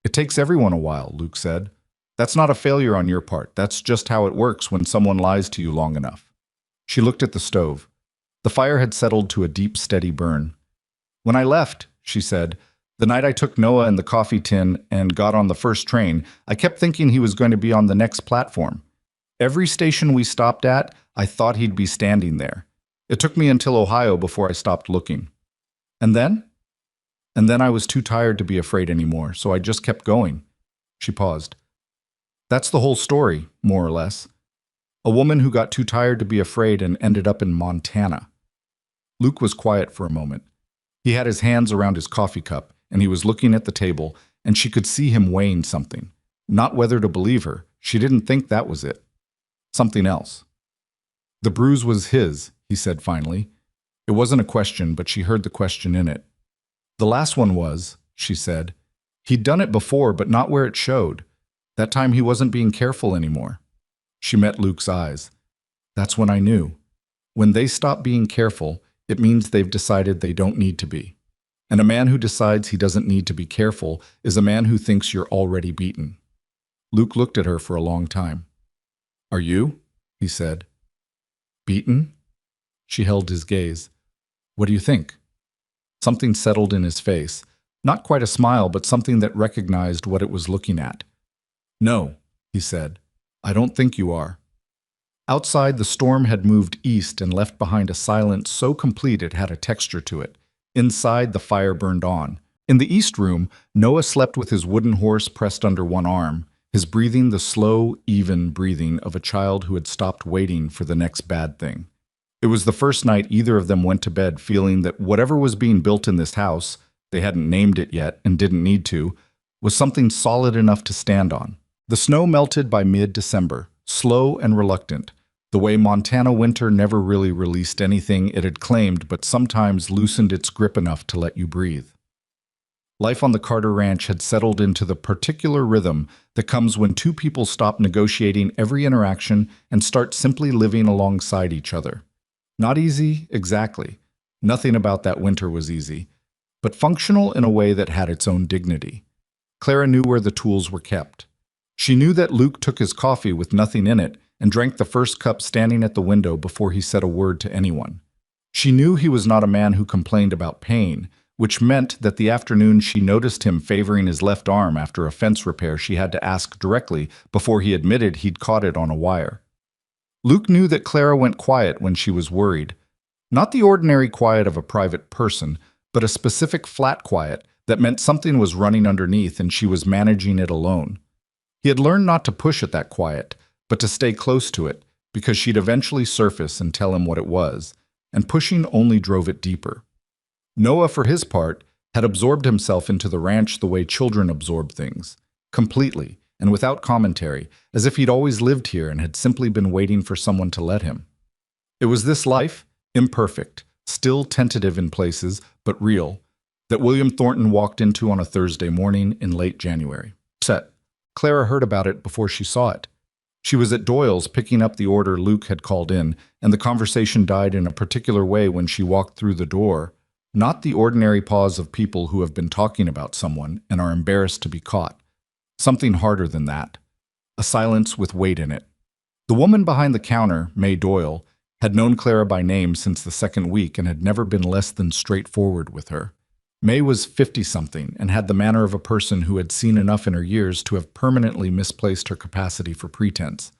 "It takes everyone a while," Luke said. "That's not a failure on your part. That's just how it works when someone lies to you long enough." She looked at the stove. The fire had settled to a deep, steady burn. "When I left," she said, "the night I took Noah and the coffee tin and got on the first train, I kept thinking he was going to be on the next platform. Every station we stopped at, I thought he'd be standing there. It took me until Ohio before I stopped looking. And then? And then I was too tired to be afraid anymore, so I just kept going." She paused. "That's the whole story, more or less. A woman who got too tired to be afraid and ended up in Montana." Luke was quiet for a moment. He had his hands around his coffee cup, and he was looking at the table, and she could see him weighing something. Not whether to believe her. She didn't think that was it. Something else. "The bruise was his," he said finally. It wasn't a question, but she heard the question in it. "The last one was," she said. "He'd done it before, but not where it showed. That time he wasn't being careful anymore." She met Luke's eyes. "That's when I knew. When they stop being careful, It means they've decided they don't need to be. And a man who decides he doesn't need to be careful is a man who thinks you're already beaten. Luke looked at her for a long time. Are you? He said. Beaten? She held his gaze. What do you think? Something settled in his face. Not quite a smile, but something that recognized what it was looking at. No, he said. I don't think you are. Outside, the storm had moved east and left behind a silence so complete it had a texture to it. Inside, the fire burned on. In the east room, Noah slept with his wooden horse pressed under one arm, his breathing the slow, even breathing of a child who had stopped waiting for the next bad thing. It was the first night either of them went to bed feeling that whatever was being built in this house, they hadn't named it yet and didn't need to, was something solid enough to stand on. The snow melted by mid-December, slow and reluctant, the way Montana winter never really released anything it had claimed but sometimes loosened its grip enough to let you breathe. Life on the Carter Ranch had settled into the particular rhythm that comes when two people stop negotiating every interaction and start simply living alongside each other. Not easy, exactly. Nothing about that winter was easy, but functional in a way that had its own dignity. Clara knew where the tools were kept. She knew that Luke took his coffee with nothing in it and drank the first cup standing at the window before he said a word to anyone. She knew he was not a man who complained about pain, which meant that the afternoon she noticed him favoring his left arm after a fence repair she had to ask directly before he admitted he'd caught it on a wire. Luke knew that Clara went quiet when she was worried. Not the ordinary quiet of a private person, but a specific flat quiet that meant something was running underneath and she was managing it alone. He had learned not to push at that quiet, but to stay close to it, because she'd eventually surface and tell him what it was, and pushing only drove it deeper. Noah, for his part, had absorbed himself into the ranch the way children absorb things, completely and without commentary, as if he'd always lived here and had simply been waiting for someone to let him. It was this life, imperfect, still tentative in places, but real, that William Thornton walked into on a Thursday morning in late January. Clara heard about it before she saw it. She was at Doyle's picking up the order Luke had called in, and the conversation died in a particular way when she walked through the door, not the ordinary pause of people who have been talking about someone and are embarrassed to be caught. Something harder than that. A silence with weight in it. The woman behind the counter, May Doyle, had known Clara by name since the second week and had never been less than straightforward with her. May was 50-something and had the manner of a person who had seen enough in her years to have permanently misplaced her capacity for pretense.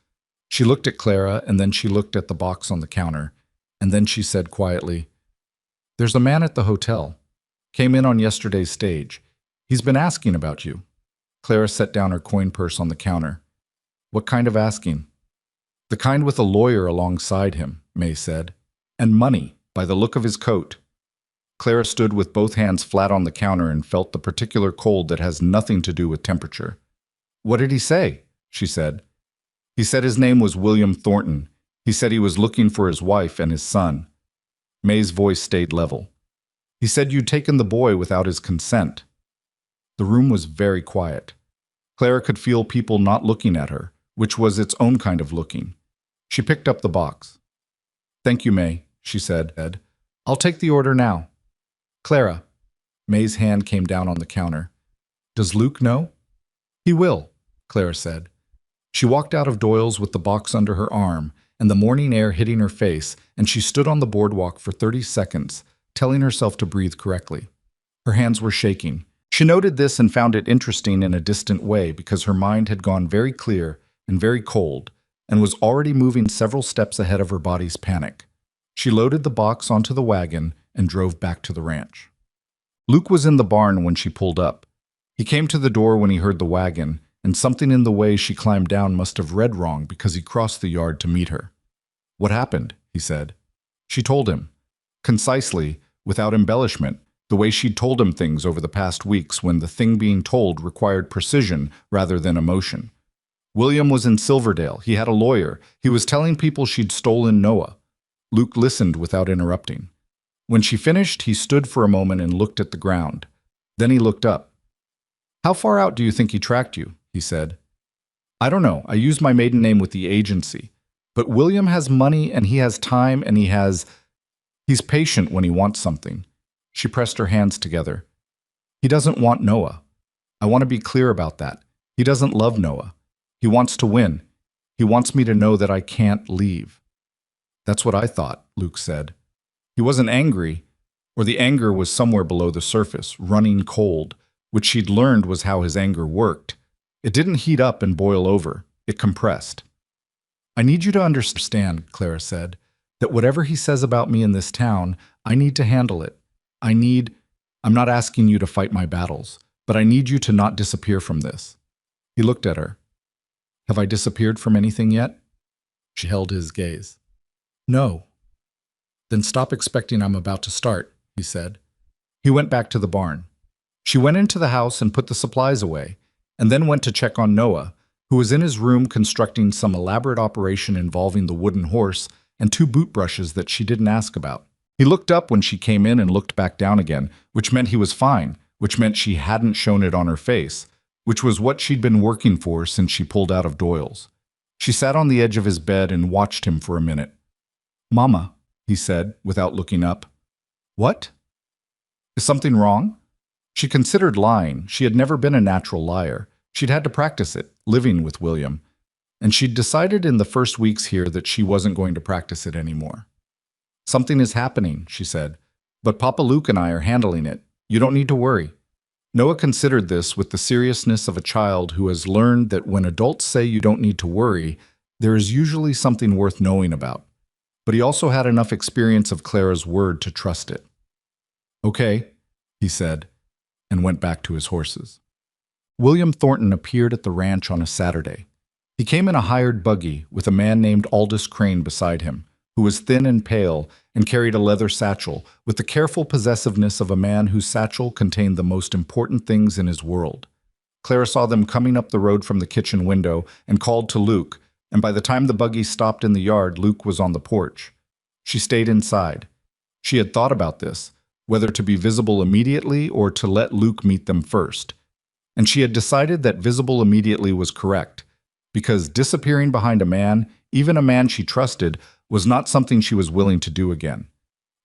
She looked at Clara, and then she looked at the box on the counter, and then she said quietly, "There's a man at the hotel. Came in on yesterday's stage. He's been asking about you." Clara set down her coin purse on the counter. "What kind of asking?" "The kind with a lawyer alongside him," May said. "And money, by the look of his coat." Clara stood with both hands flat on the counter and felt the particular cold that has nothing to do with temperature. "What did he say?" she said. "He said his name was William Thornton. He said he was looking for his wife and his son." May's voice stayed level. "He said you'd taken the boy without his consent." The room was very quiet. Clara could feel people not looking at her, which was its own kind of looking. She picked up the box. "Thank you, May," she said. "I'll take the order now." "Clara." May's hand came down on the counter. "Does Luke know?" "He will," Clara said. She walked out of Doyle's with the box under her arm and the morning air hitting her face, and she stood on the boardwalk for 30 seconds, telling herself to breathe correctly. Her hands were shaking. She noted this and found it interesting in a distant way because her mind had gone very clear and very cold and was already moving several steps ahead of her body's panic. She loaded the box onto the wagon and drove back to the ranch. Luke was in the barn when she pulled up. He came to the door when he heard the wagon, and something in the way she climbed down must have read wrong because he crossed the yard to meet her. "What happened?" he said. She told him, concisely, without embellishment, the way she'd told him things over the past weeks when the thing being told required precision rather than emotion. William was in Silverdale. He had a lawyer. He was telling people she'd stolen Noah. Luke listened without interrupting. When she finished, he stood for a moment and looked at the ground. Then he looked up. "How far out do you think he tracked you?" he said. "I don't know. I used my maiden name with the agency. But William has money and he has time and he has..." He's patient when he wants something. She pressed her hands together. He doesn't want Noah. I want to be clear about that. He doesn't love Noah. He wants to win. He wants me to know that I can't leave. That's what I thought, Luke said. He wasn't angry, or the anger was somewhere below the surface, running cold, which she'd learned was how his anger worked. It didn't heat up and boil over. It compressed. I need you to understand, Clara said, that whatever he says about me in this town, I need to handle it. I'm not asking you to fight my battles, but I need you to not disappear from this. He looked at her. Have I disappeared from anything yet? She held his gaze. No. Then stop expecting I'm about to start, he said. He went back to the barn. She went into the house and put the supplies away, and then went to check on Noah, who was in his room constructing some elaborate operation involving the wooden horse and 2 boot brushes that she didn't ask about. He looked up when she came in and looked back down again, which meant he was fine, which meant she hadn't shown it on her face, which was what she'd been working for since she pulled out of Doyle's. She sat on the edge of his bed and watched him for a minute. Mama, he said, without looking up. What? Is something wrong? She considered lying. She had never been a natural liar. She'd had to practice it, living with William. And she'd decided in the first weeks here that she wasn't going to practice it anymore. Something is happening, she said, but Papa Luke and I are handling it. You don't need to worry. Noah considered this with the seriousness of a child who has learned that when adults say you don't need to worry, there is usually something worth knowing about. But he also had enough experience of Clara's word to trust it. Okay, he said, and went back to his horses. William Thornton appeared at the ranch on a Saturday. He came in a hired buggy with a man named Aldous Crane beside him, who was thin and pale and carried a leather satchel with the careful possessiveness of a man whose satchel contained the most important things in his world. Clara saw them coming up the road from the kitchen window and called to Luke, and by the time the buggy stopped in the yard, Luke was on the porch. She stayed inside. She had thought about this, whether to be visible immediately or to let Luke meet them first. And she had decided that visible immediately was correct, because disappearing behind a man, even a man she trusted, was not something she was willing to do again.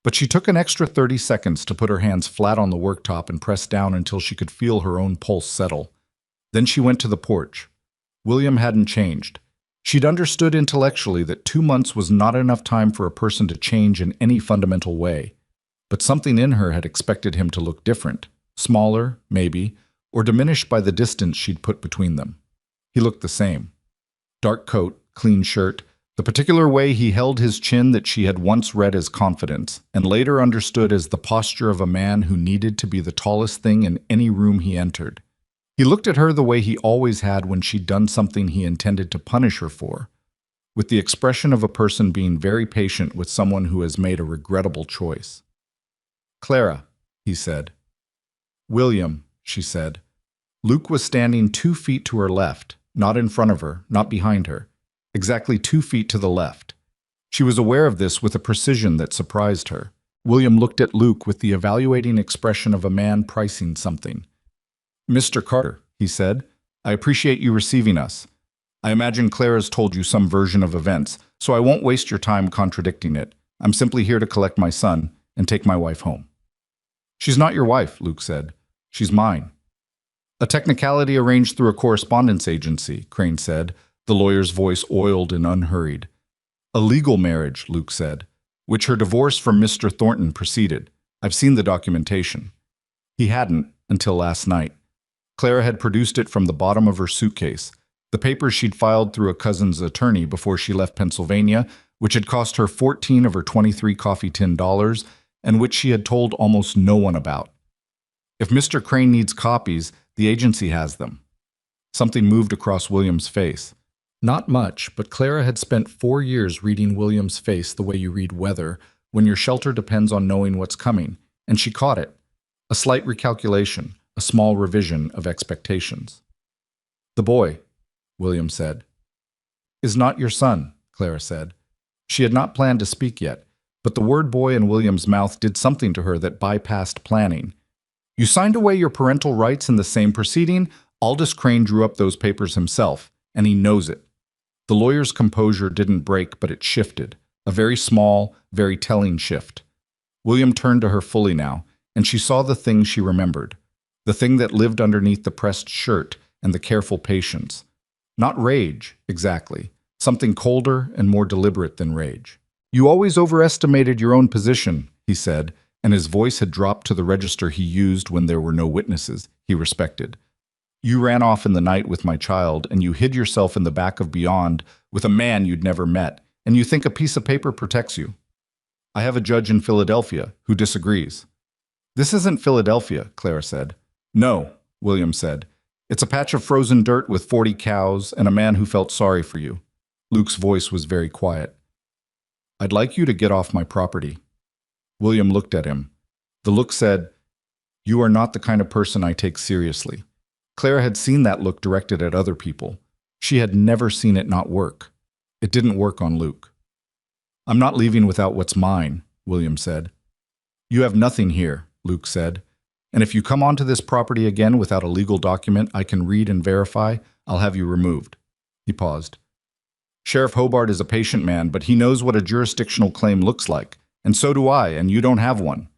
But she took an extra 30 seconds to put her hands flat on the worktop and press down until she could feel her own pulse settle. Then she went to the porch. William hadn't changed. She'd understood intellectually that 2 months was not enough time for a person to change in any fundamental way. But something in her had expected him to look different, smaller, maybe, or diminished by the distance she'd put between them. He looked the same. Dark coat, clean shirt, the particular way he held his chin that she had once read as confidence, and later understood as the posture of a man who needed to be the tallest thing in any room he entered. He looked at her the way he always had when she'd done something he intended to punish her for, with the expression of a person being very patient with someone who has made a regrettable choice. Clara, he said. William, she said. Luke was standing 2 feet to her left, not in front of her, not behind her, exactly 2 feet to the left. She was aware of this with a precision that surprised her. William looked at Luke with the evaluating expression of a man pricing something. Mr. Carter, he said, I appreciate you receiving us. I imagine Clara's told you some version of events, so I won't waste your time contradicting it. I'm simply here to collect my son and take my wife home. She's not your wife, Luke said. She's mine. A technicality arranged through a correspondence agency, Crane said, the lawyer's voice oiled and unhurried. A legal marriage, Luke said, which her divorce from Mr. Thornton preceded. I've seen the documentation. He hadn't until last night. Clara had produced it from the bottom of her suitcase, the papers she'd filed through a cousin's attorney before she left Pennsylvania, which had cost her 14 of her 23 coffee tin dollars, and which she had told almost no one about. If Mr. Crane needs copies, the agency has them. Something moved across William's face. Not much, but Clara had spent 4 years reading William's face the way you read weather, when your shelter depends on knowing what's coming, and she caught it. A slight recalculation, a small revision of expectations. The boy, William said. Is not your son, Clara said. She had not planned to speak yet, but the word boy in William's mouth did something to her that bypassed planning. You signed away your parental rights in the same proceeding. Aldous Crane drew up those papers himself, and he knows it. The lawyer's composure didn't break, but it shifted, a very small, very telling shift. William turned to her fully now, and she saw the thing she remembered. The thing that lived underneath the pressed shirt and the careful patience. Not rage, exactly. Something colder and more deliberate than rage. "You always overestimated your own position," he said, and his voice had dropped to the register he used when there were no witnesses he respected. "You ran off in the night with my child, and you hid yourself in the back of Beyond with a man you'd never met, and you think a piece of paper protects you. I have a judge in Philadelphia who disagrees." "This isn't Philadelphia," Clara said. "No," William said. "It's a patch of frozen dirt with 40 cows and a man who felt sorry for you." Luke's voice was very quiet. "I'd like you to get off my property." William looked at him. The look said, "You are not the kind of person I take seriously." Clara had seen that look directed at other people. She had never seen it not work. It didn't work on Luke. "I'm not leaving without what's mine," William said. "You have nothing here," Luke said. "And if you come onto this property again without a legal document I can read and verify, I'll have you removed." He paused. "Sheriff Hobart is a patient man, but he knows what a jurisdictional claim looks like. And so do I, and you don't have one."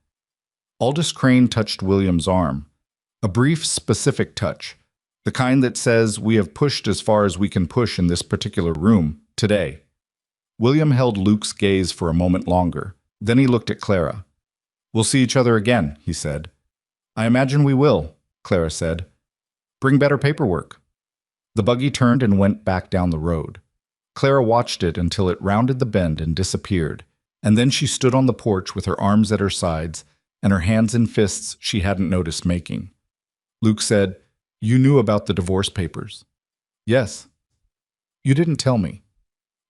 Aldous Crane touched William's arm. A brief, specific touch. The kind that says, "We have pushed as far as we can push in this particular room, today." William held Luke's gaze for a moment longer. Then he looked at Clara. "We'll see each other again," he said. "I imagine we will," Clara said. "Bring better paperwork." The buggy turned and went back down the road. Clara watched it until it rounded the bend and disappeared, and then she stood on the porch with her arms at her sides and her hands in fists she hadn't noticed making. Luke said, "You knew about the divorce papers." "Yes." "You didn't tell me."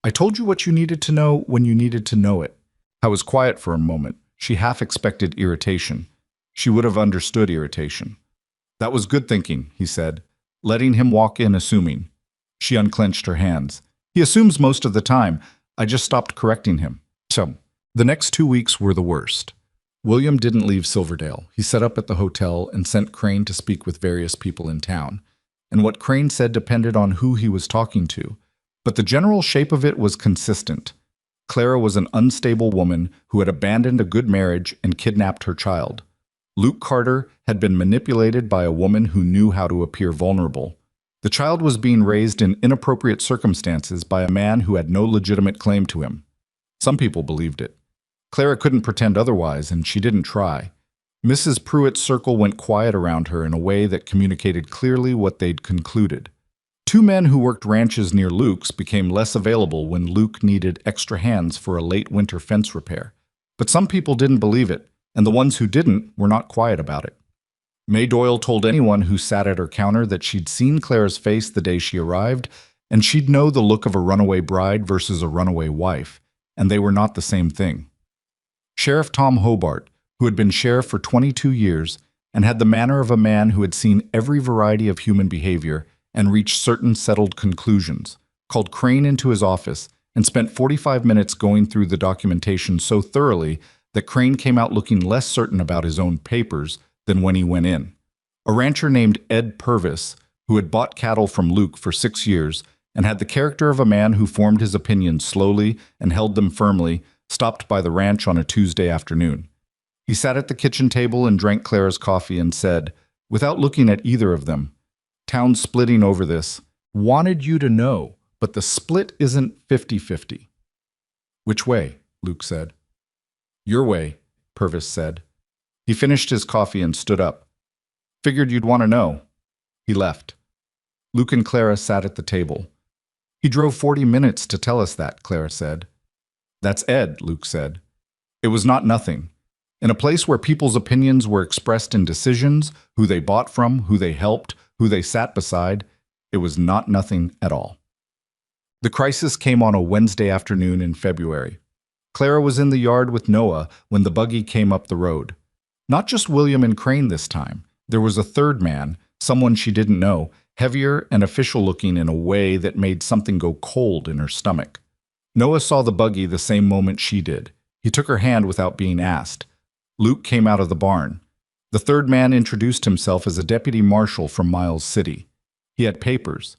"I told you what you needed to know when you needed to know it." I was quiet for a moment. She half expected irritation. She would have understood irritation. "That was good thinking," he said, letting him walk in assuming. She unclenched her hands. "He assumes most of the time. I just stopped correcting him." So, the next 2 weeks were the worst. William didn't leave Silverdale. He set up at the hotel and sent Crane to speak with various people in town. And what Crane said depended on who he was talking to. But the general shape of it was consistent. Clara was an unstable woman who had abandoned a good marriage and kidnapped her child. Luke Carter had been manipulated by a woman who knew how to appear vulnerable. The child was being raised in inappropriate circumstances by a man who had no legitimate claim to him. Some people believed it. Clara couldn't pretend otherwise, and she didn't try. Mrs. Pruitt's circle went quiet around her in a way that communicated clearly what they'd concluded. 2 men who worked ranches near Luke's became less available when Luke needed extra hands for a late winter fence repair. But some people didn't believe it, and the ones who didn't were not quiet about it. May Doyle told anyone who sat at her counter that she'd seen Clara's face the day she arrived, and she'd know the look of a runaway bride versus a runaway wife, and they were not the same thing. Sheriff Tom Hobart, who had been sheriff for 22 years and had the manner of a man who had seen every variety of human behavior and reached certain settled conclusions, called Crane into his office and spent 45 minutes going through the documentation so thoroughly that Crane came out looking less certain about his own papers than when he went in. A rancher named Ed Purvis, who had bought cattle from Luke for 6 years and had the character of a man who formed his opinions slowly and held them firmly, stopped by the ranch on a Tuesday afternoon. He sat at the kitchen table and drank Clara's coffee and said, without looking at either of them, "Town's splitting over this. Wanted you to know, but the split isn't 50-50. "Which way?" Luke said. "Your way," Purvis said. He finished his coffee and stood up. "Figured you'd want to know." He left. Luke and Clara sat at the table. "He drove 40 minutes to tell us that," Clara said. "That's Ed," Luke said. It was not nothing. In a place where people's opinions were expressed in decisions, who they bought from, who they helped, who they sat beside, it was not nothing at all. The crisis came on a Wednesday afternoon in February. Clara was in the yard with Noah when the buggy came up the road. Not just William and Crane this time. There was a third man, someone she didn't know, heavier and official-looking in a way that made something go cold in her stomach. Noah saw the buggy the same moment she did. He took her hand without being asked. Luke came out of the barn. The third man introduced himself as a deputy marshal from Miles City. He had papers.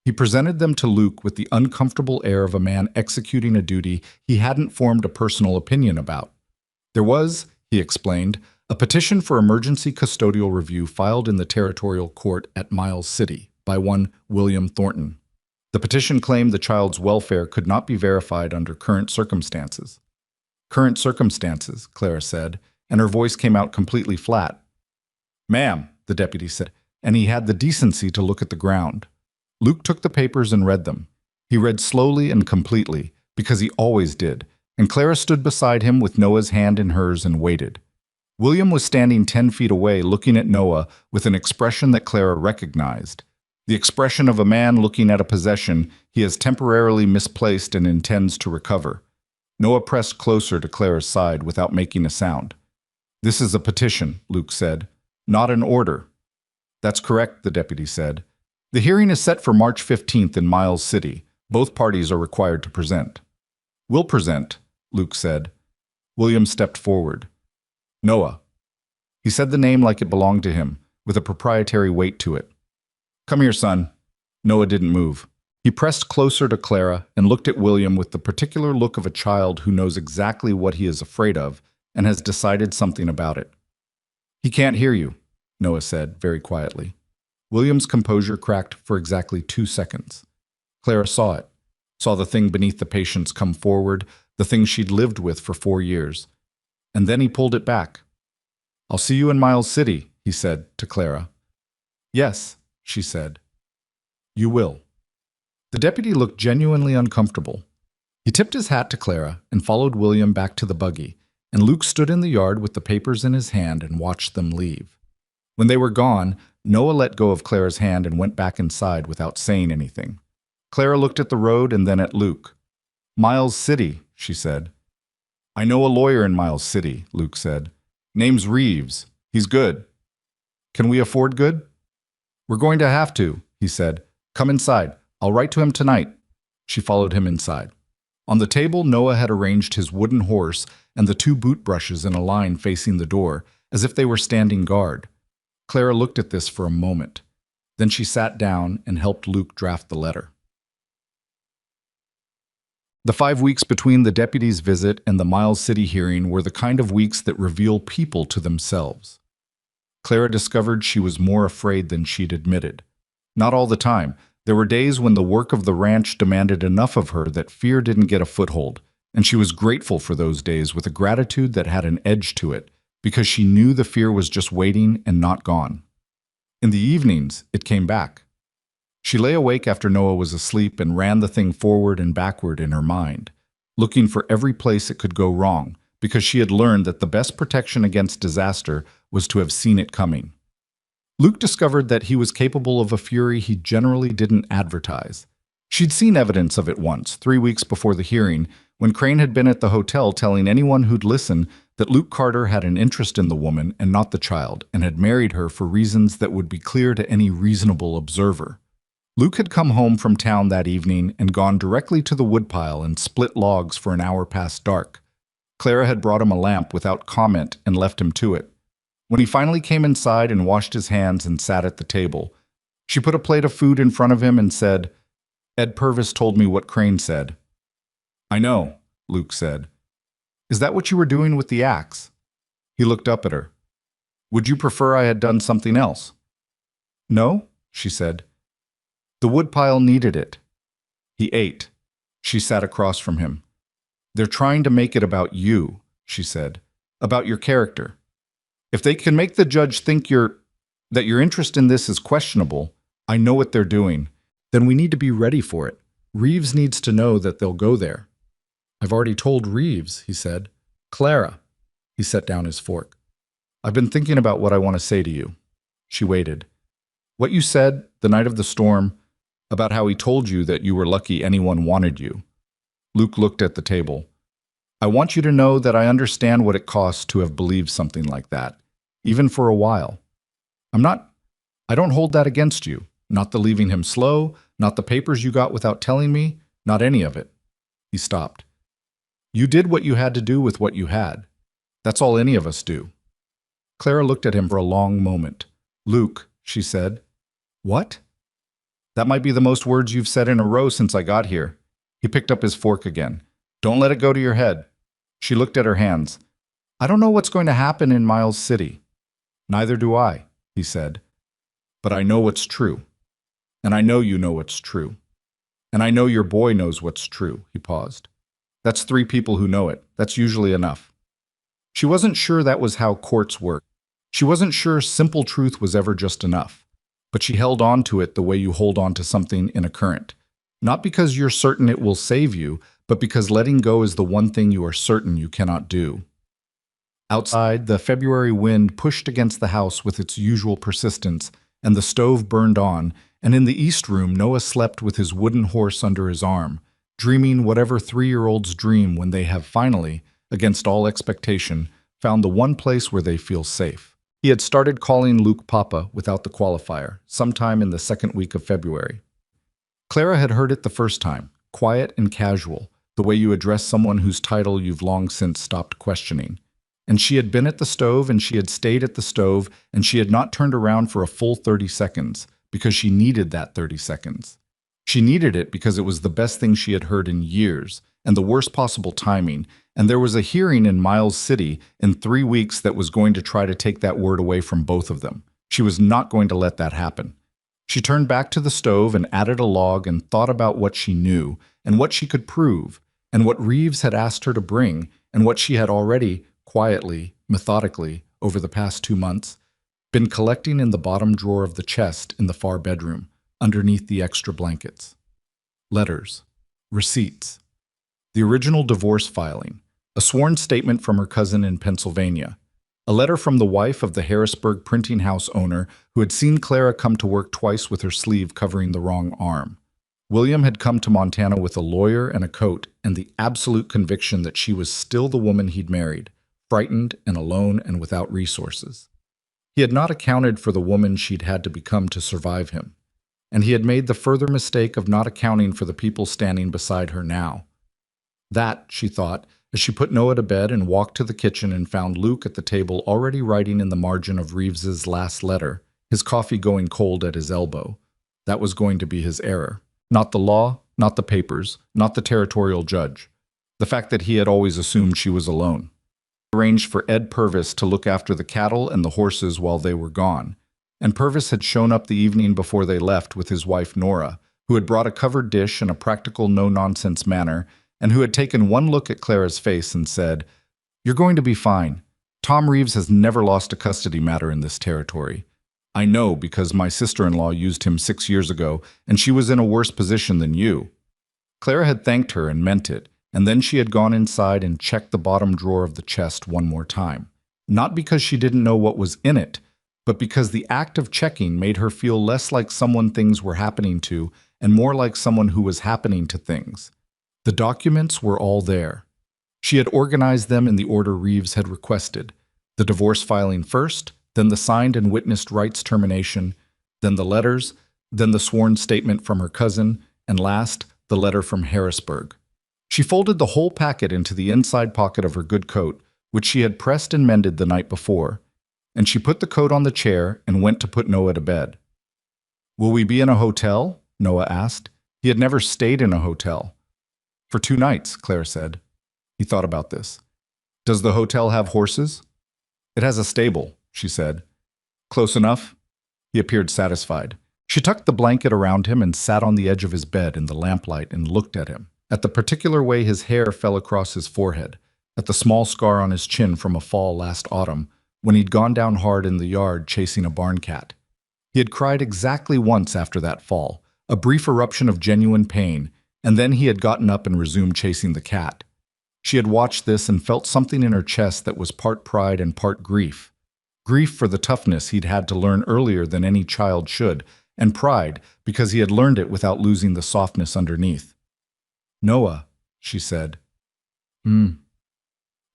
He presented them to Luke with the uncomfortable air of a man executing a duty he hadn't formed a personal opinion about. There was, he explained, a petition for emergency custodial review filed in the territorial court at Miles City by one William Thornton. The petition claimed the child's welfare could not be verified under current circumstances. Current circumstances, Clara said, and her voice came out completely flat. Ma'am, the deputy said, and he had the decency to look at the ground. Luke took the papers and read them. He read slowly and completely, because he always did, and Clara stood beside him with Noah's hand in hers and waited. William was standing 10 feet away looking at Noah with an expression that Clara recognized. The expression of a man looking at a possession he has temporarily misplaced and intends to recover. Noah pressed closer to Clara's side without making a sound. This is a petition, Luke said, not an order. That's correct, the deputy said. The hearing is set for March 15th in Miles City. Both parties are required to present. We'll present, Luke said. William stepped forward. Noah. He said the name like it belonged to him, with a proprietary weight to it. Come here, son. Noah didn't move. He pressed closer to Clara and looked at William with the particular look of a child who knows exactly what he is afraid of and has decided something about it. He can't hear you, Noah said very quietly. William's composure cracked for exactly 2 seconds. Clara saw it, saw the thing beneath the patience come forward, the thing she'd lived with for 4 years. And then he pulled it back. I'll see you in Miles City, he said to Clara. Yes, she said. You will. The deputy looked genuinely uncomfortable. He tipped his hat to Clara and followed William back to the buggy, and Luke stood in the yard with the papers in his hand and watched them leave. When they were gone, Noah let go of Clara's hand and went back inside without saying anything. Clara looked at the road and then at Luke. Miles City, she said. I know a lawyer in Miles City, Luke said. Name's Reeves. He's good. Can we afford good? We're going to have to, he said. Come inside. I'll write to him tonight. She followed him inside. On the table, Noah had arranged his wooden horse and the 2 boot brushes in a line facing the door, as if they were standing guard. Clara looked at this for a moment. Then she sat down and helped Luke draft the letter. The 5 weeks between the deputy's visit and the Miles City hearing were the kind of weeks that reveal people to themselves. Clara discovered she was more afraid than she'd admitted. Not all the time. There were days when the work of the ranch demanded enough of her that fear didn't get a foothold, and she was grateful for those days with a gratitude that had an edge to it, because she knew the fear was just waiting and not gone. In the evenings, it came back. She lay awake after Noah was asleep and ran the thing forward and backward in her mind, looking for every place it could go wrong, because she had learned that the best protection against disaster was to have seen it coming. Luke discovered that he was capable of a fury he generally didn't advertise. She'd seen evidence of it once, 3 weeks before the hearing, when Crane had been at the hotel telling anyone who'd listen that Luke Carter had an interest in the woman and not the child, and had married her for reasons that would be clear to any reasonable observer. Luke had come home from town that evening and gone directly to the woodpile and split logs for an hour past dark. Clara had brought him a lamp without comment and left him to it. When he finally came inside and washed his hands and sat at the table, she put a plate of food in front of him and said, Ed Purvis told me what Crane said. I know, Luke said. Is that what you were doing with the axe? He looked up at her. Would you prefer I had done something else? No, she said. The woodpile needed it. He ate. She sat across from him. They're trying to make it about you, she said, about your character. If they can make the judge think that your interest in this is questionable, I know what they're doing, then we need to be ready for it. Reeves needs to know that they'll go there. I've already told Reeves, he said. Clara. He set down his fork. I've been thinking about what I want to say to you. She waited. What you said the night of the storm, about how he told you that you were lucky anyone wanted you. Luke looked at the table. I want you to know that I understand what it costs to have believed something like that, even for a while. I don't hold that against you. Not the leaving him slow, not the papers you got without telling me, not any of it. He stopped. You did what you had to do with what you had. That's all any of us do. Clara looked at him for a long moment. Luke, she said. What? That might be the most words you've said in a row since I got here. He picked up his fork again. Don't let it go to your head. She looked at her hands. I don't know what's going to happen in Miles City. Neither do I, he said. But I know what's true. And I know you know what's true. And I know your boy knows what's true, he paused. That's 3 people who know it. That's usually enough. She wasn't sure that was how courts work. She wasn't sure simple truth was ever just enough. But she held on to it the way you hold on to something in a current. Not because you're certain it will save you, but because letting go is the one thing you are certain you cannot do. Outside, the February wind pushed against the house with its usual persistence, and the stove burned on, and in the east room Noah slept with his wooden horse under his arm, dreaming whatever 3-year-olds dream when they have finally, against all expectation, found the one place where they feel safe. He had started calling Luke Papa without the qualifier, sometime in the second week of February. Clara had heard it the first time, quiet and casual, the way you address someone whose title you've long since stopped questioning. And she had been at the stove, and she had stayed at the stove, and she had not turned around for a full 30 seconds, because she needed that 30 seconds. She needed it because it was the best thing she had heard in years, and the worst possible timing, and there was a hearing in Miles City in 3 weeks that was going to try to take that word away from both of them. She was not going to let that happen. She turned back to the stove and added a log and thought about what she knew, and what she could prove, and what Reeves had asked her to bring, and what she had already, quietly, methodically, over the past 2 months, been collecting in the bottom drawer of the chest in the far bedroom, underneath the extra blankets. Letters. Receipts. The original divorce filing. A sworn statement from her cousin in Pennsylvania. A letter from the wife of the Harrisburg printing house owner who had seen Clara come to work twice with her sleeve covering the wrong arm. William had come to Montana with a lawyer and a coat and the absolute conviction that she was still the woman he'd married, frightened and alone and without resources. He had not accounted for the woman she'd had to become to survive him, and he had made the further mistake of not accounting for the people standing beside her now. That, she thought, as she put Noah to bed and walked to the kitchen and found Luke at the table already writing in the margin of Reeves's last letter, his coffee going cold at his elbow. That was going to be his error. Not the law, not the papers, not the territorial judge. The fact that he had always assumed she was alone. Arranged for Ed Purvis to look after the cattle and the horses while they were gone, and Purvis had shown up the evening before they left with his wife Nora, who had brought a covered dish in a practical, no-nonsense manner, and who had taken one look at Clara's face and said, "You're going to be fine. Tom Reeves has never lost a custody matter in this territory. I know because my sister-in-law used him 6 years ago, and she was in a worse position than you." Clara had thanked her and meant it, and then she had gone inside and checked the bottom drawer of the chest one more time. Not because she didn't know what was in it, but because the act of checking made her feel less like someone things were happening to and more like someone who was happening to things. The documents were all there. She had organized them in the order Reeves had requested. The divorce filing first, then the signed and witnessed rights termination, then the letters, then the sworn statement from her cousin, and last, the letter from Harrisburg. She folded the whole packet into the inside pocket of her good coat, which she had pressed and mended the night before, and she put the coat on the chair and went to put Noah to bed. "Will we be in a hotel?" Noah asked. He had never stayed in a hotel. "For 2 nights, Claire said. He thought about this. "Does the hotel have horses?" "It has a stable," she said. "Close enough?" He appeared satisfied. She tucked the blanket around him and sat on the edge of his bed in the lamplight and looked at him, at the particular way his hair fell across his forehead, at the small scar on his chin from a fall last autumn when he'd gone down hard in the yard chasing a barn cat. He had cried exactly once after that fall, a brief eruption of genuine pain, and then he had gotten up and resumed chasing the cat. She had watched this and felt something in her chest that was part pride and part grief. Grief for the toughness he'd had to learn earlier than any child should, and pride because he had learned it without losing the softness underneath. "Noah," she said.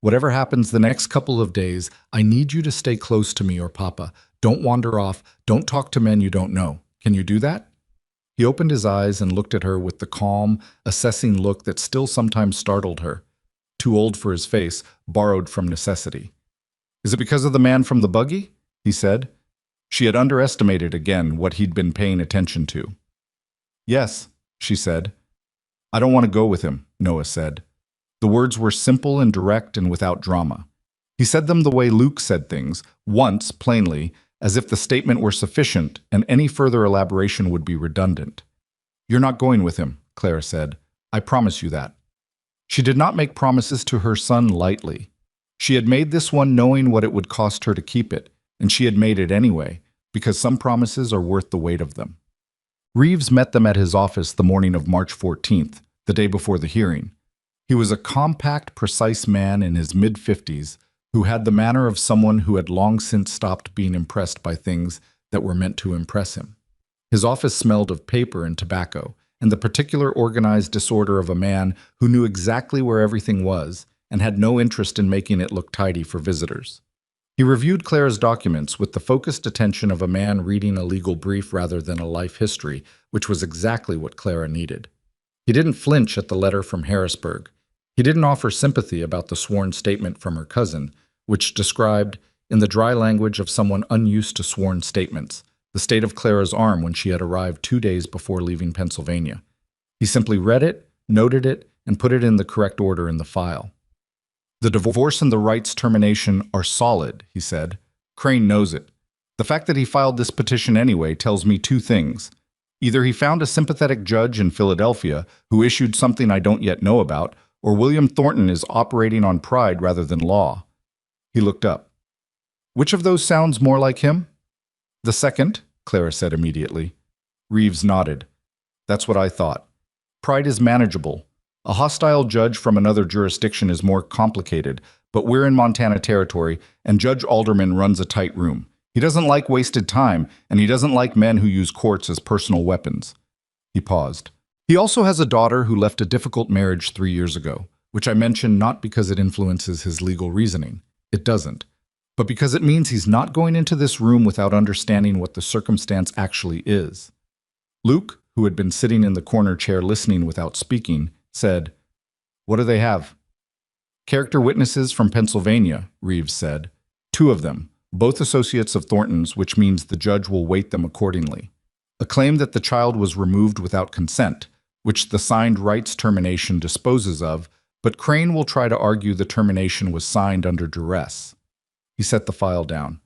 Whatever happens the next couple of days, I need you to stay close to me or Papa. Don't wander off. Don't talk to men you don't know. Can you do that?" He opened his eyes and looked at her with the calm, assessing look that still sometimes startled her. Too old for his face, borrowed from necessity. "Is it because of the man from the buggy?" he said. She had underestimated again what he'd been paying attention to. "Yes," she said. "I don't want to go with him," Noah said. The words were simple and direct and without drama. He said them the way Luke said things, once, plainly, as if the statement were sufficient and any further elaboration would be redundant. "You're not going with him," Clara said. "I promise you that." She did not make promises to her son lightly. She had made this one knowing what it would cost her to keep it, and she had made it anyway, because some promises are worth the weight of them. Reeves met them at his office the morning of March 14th, the day before the hearing. He was a compact, precise man in his mid-50s who had the manner of someone who had long since stopped being impressed by things that were meant to impress him. His office smelled of paper and tobacco, and the particular organized disorder of a man who knew exactly where everything was and had no interest in making it look tidy for visitors. He reviewed Clara's documents with the focused attention of a man reading a legal brief rather than a life history, which was exactly what Clara needed. He didn't flinch at the letter from Harrisburg. He didn't offer sympathy about the sworn statement from her cousin, which described, in the dry language of someone unused to sworn statements, the state of Clara's arm when she had arrived 2 days before leaving Pennsylvania. He simply read it, noted it, and put it in the correct order in the file. "The divorce and the rights termination are solid," he said. "Crane knows it. The fact that he filed this petition anyway tells me two things. Either he found a sympathetic judge in Philadelphia who issued something I don't yet know about, or William Thornton is operating on pride rather than law." He looked up. "Which of those sounds more like him?" "The second," Clara said immediately. Reeves nodded. "That's what I thought. Pride is manageable. A hostile judge from another jurisdiction is more complicated, but we're in Montana territory, and Judge Alderman runs a tight room. He doesn't like wasted time, and he doesn't like men who use courts as personal weapons." He paused. "He also has a daughter who left a difficult marriage 3 years ago, which I mention not because it influences his legal reasoning. It doesn't. But because it means he's not going into this room without understanding what the circumstance actually is." Luke, who had been sitting in the corner chair listening without speaking, said, "What do they have?" "Character witnesses from Pennsylvania," Reeves said. "2 of them, both associates of Thornton's, which means the judge will weight them accordingly. A claim that the child was removed without consent, which the signed rights termination disposes of, but Crane will try to argue the termination was signed under duress." He set the file down.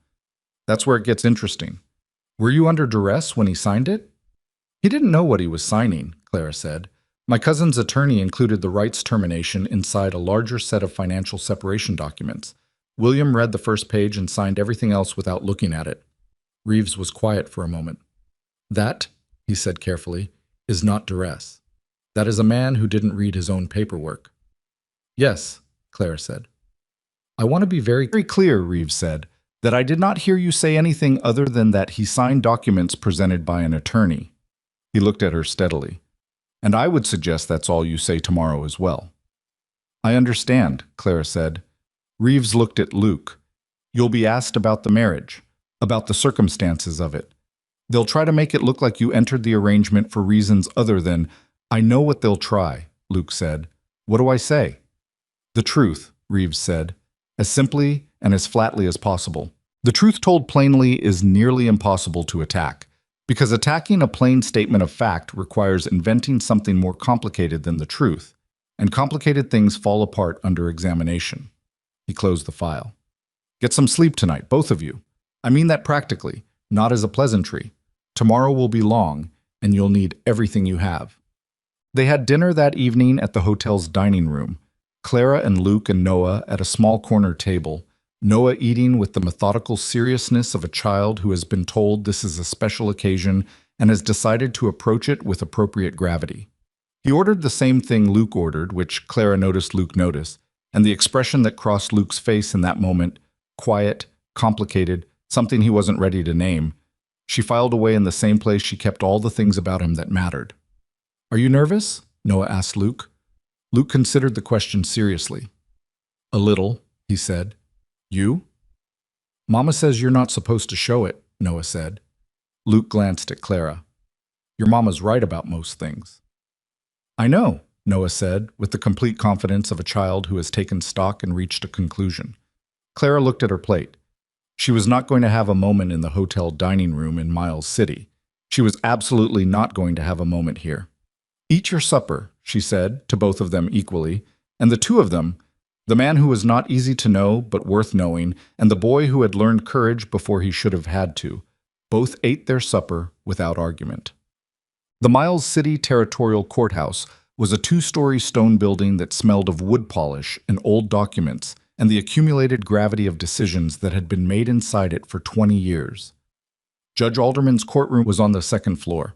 "That's where it gets interesting. Were you under duress when he signed it?" "He didn't know what he was signing," Clara said. "My cousin's attorney included the rights termination inside a larger set of financial separation documents. William read the first page and signed everything else without looking at it." Reeves was quiet for a moment. "That," he said carefully, "is not duress. That is a man who didn't read his own paperwork." "Yes," Clara said. "I want to be very clear," Reeves said, "that I did not hear you say anything other than that he signed documents presented by an attorney." He looked at her steadily. "And I would suggest that's all you say tomorrow as well." "I understand," Clara said. Reeves looked at Luke. "You'll be asked about the marriage, about the circumstances of it. They'll try to make it look like you entered the arrangement for reasons other than—" "I know what they'll try," Luke said. "What do I say?" "The truth," Reeves said, as simply and as flatly as possible. The truth told plainly is nearly impossible to attack, because attacking a plain statement of fact requires inventing something more complicated than the truth, and complicated things fall apart under examination. He closed the file. "Get some sleep tonight, both of you. I mean that practically, not as a pleasantry. Tomorrow will be long, and you'll need everything you have." They had dinner that evening at the hotel's dining room. Clara and Luke and Noah at a small corner table, Noah eating with the methodical seriousness of a child who has been told this is a special occasion and has decided to approach it with appropriate gravity. He ordered the same thing Luke ordered, which Clara noticed Luke notice, and the expression that crossed Luke's face in that moment, quiet, complicated, something he wasn't ready to name, she filed away in the same place she kept all the things about him that mattered. "Are you nervous?" Noah asked Luke. Luke considered the question seriously. "A little," he said. "You?" "Mama says you're not supposed to show it," Noah said. Luke glanced at Clara. "Your mama's right about most things." "I know," Noah said, with the complete confidence of a child who has taken stock and reached a conclusion. Clara looked at her plate. She was not going to have a moment in the hotel dining room in Miles City. She was absolutely not going to have a moment here. "Eat your supper," she said, to both of them equally, and the two of them, The man who was not easy to know but worth knowing, and the boy who had learned courage before he should have had to. Both ate their supper without argument. The Miles City Territorial Courthouse was a two-story stone building that smelled of wood polish and old documents and the accumulated gravity of decisions that had been made inside it for 20 years. Judge Alderman's courtroom was on the second floor.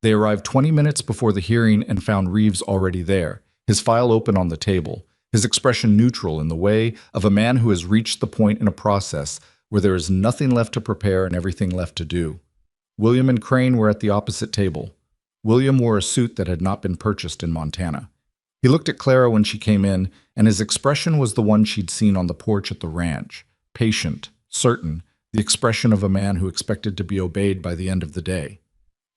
They arrived 20 minutes before the hearing and found Reeves already there, his file open on the table, his expression neutral in the way of a man who has reached the point in a process where there is nothing left to prepare and everything left to do. William and Crane were at the opposite table. William wore a suit that had not been purchased in Montana. He looked at Clara when she came in, and his expression was the one she'd seen on the porch at the ranch, patient, certain, the expression of a man who expected to be obeyed by the end of the day.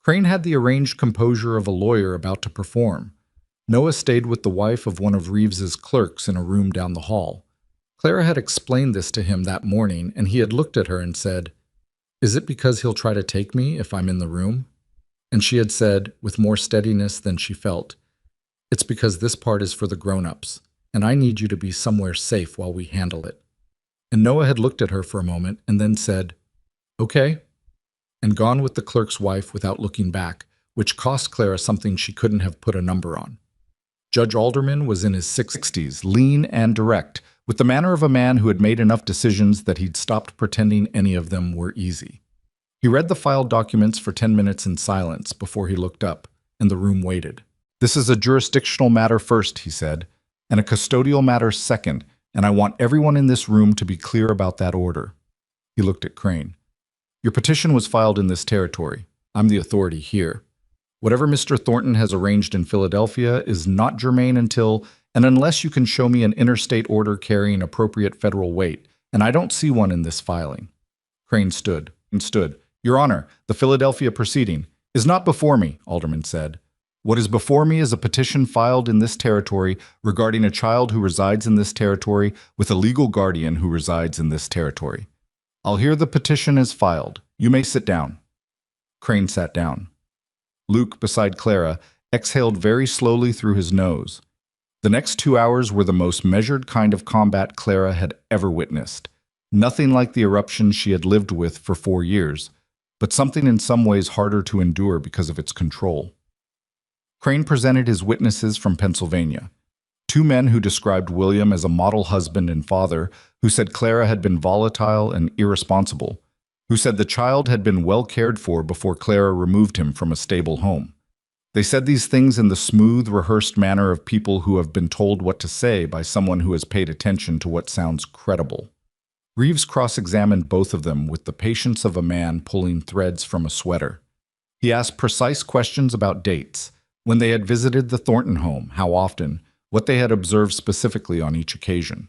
Crane had the arranged composure of a lawyer about to perform. Noah stayed with the wife of one of Reeves's clerks in a room down the hall. Clara had explained this to him that morning, and he had looked at her and said, "Is it because he'll try to take me if I'm in the room?" And she had said, with more steadiness than she felt, "It's because this part is for the grown-ups, and I need you to be somewhere safe while we handle it." And Noah had looked at her for a moment and then said, "Okay," and gone with the clerk's wife without looking back, which cost Clara something she couldn't have put a number on. Judge Alderman was in his 60s, lean and direct, with the manner of a man who had made enough decisions that he'd stopped pretending any of them were easy. He read the filed documents for 10 minutes in silence before he looked up, and the room waited. "This is a jurisdictional matter first," he said, "and a custodial matter second, and I want everyone in this room to be clear about that order." He looked at Crane. "Your petition was filed in this territory. I'm the authority here. Whatever Mr. Thornton has arranged in Philadelphia is not germane until and unless you can show me an interstate order carrying appropriate federal weight, and I don't see one in this filing." Crane stood. "Your Honor, the Philadelphia proceeding is not before me," Alderman said. "What is before me is a petition filed in this territory regarding a child who resides in this territory with a legal guardian who resides in this territory. I'll hear the petition as filed. You may sit down." Crane sat down. Luke, beside Clara, exhaled very slowly through his nose. The next 2 hours were the most measured kind of combat Clara had ever witnessed. Nothing like the eruption she had lived with for 4 years, but something in some ways harder to endure because of its control. Crane presented his witnesses from Pennsylvania. 2 men who described William as a model husband and father, who said Clara had been volatile and irresponsible, who said the child had been well cared for before Clara removed him from a stable home. They said these things in the smooth, rehearsed manner of people who have been told what to say by someone who has paid attention to what sounds credible. Reeves cross-examined both of them with the patience of a man pulling threads from a sweater. He asked precise questions about dates, when they had visited the Thornton home, how often, what they had observed specifically on each occasion.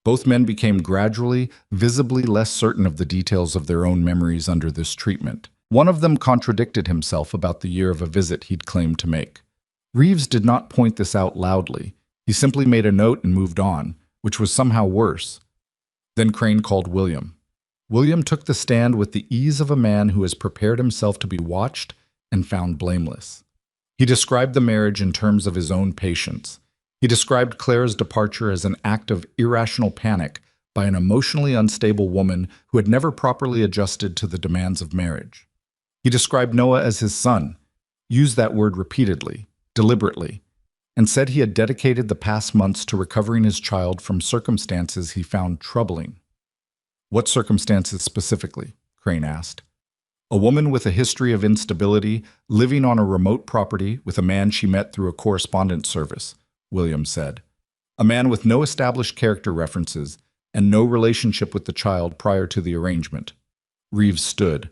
Both men became gradually, visibly less certain of the details of their own memories under this treatment. One of them contradicted himself about the year of a visit he'd claimed to make. Reeves did not point this out loudly. He simply made a note and moved on, which was somehow worse. Then Crane called William. William took the stand with the ease of a man who has prepared himself to be watched and found blameless. He described the marriage in terms of his own patience. He described Clara's departure as an act of irrational panic by an emotionally unstable woman who had never properly adjusted to the demands of marriage. He described Noah as his son, used that word repeatedly, deliberately, and said he had dedicated the past months to recovering his child from circumstances he found troubling. "What circumstances specifically?" Crane asked. "A woman with a history of instability, living on a remote property with a man she met through a correspondence service," William said. "A man with no established character references and no relationship with the child prior to the arrangement." Reeves stood.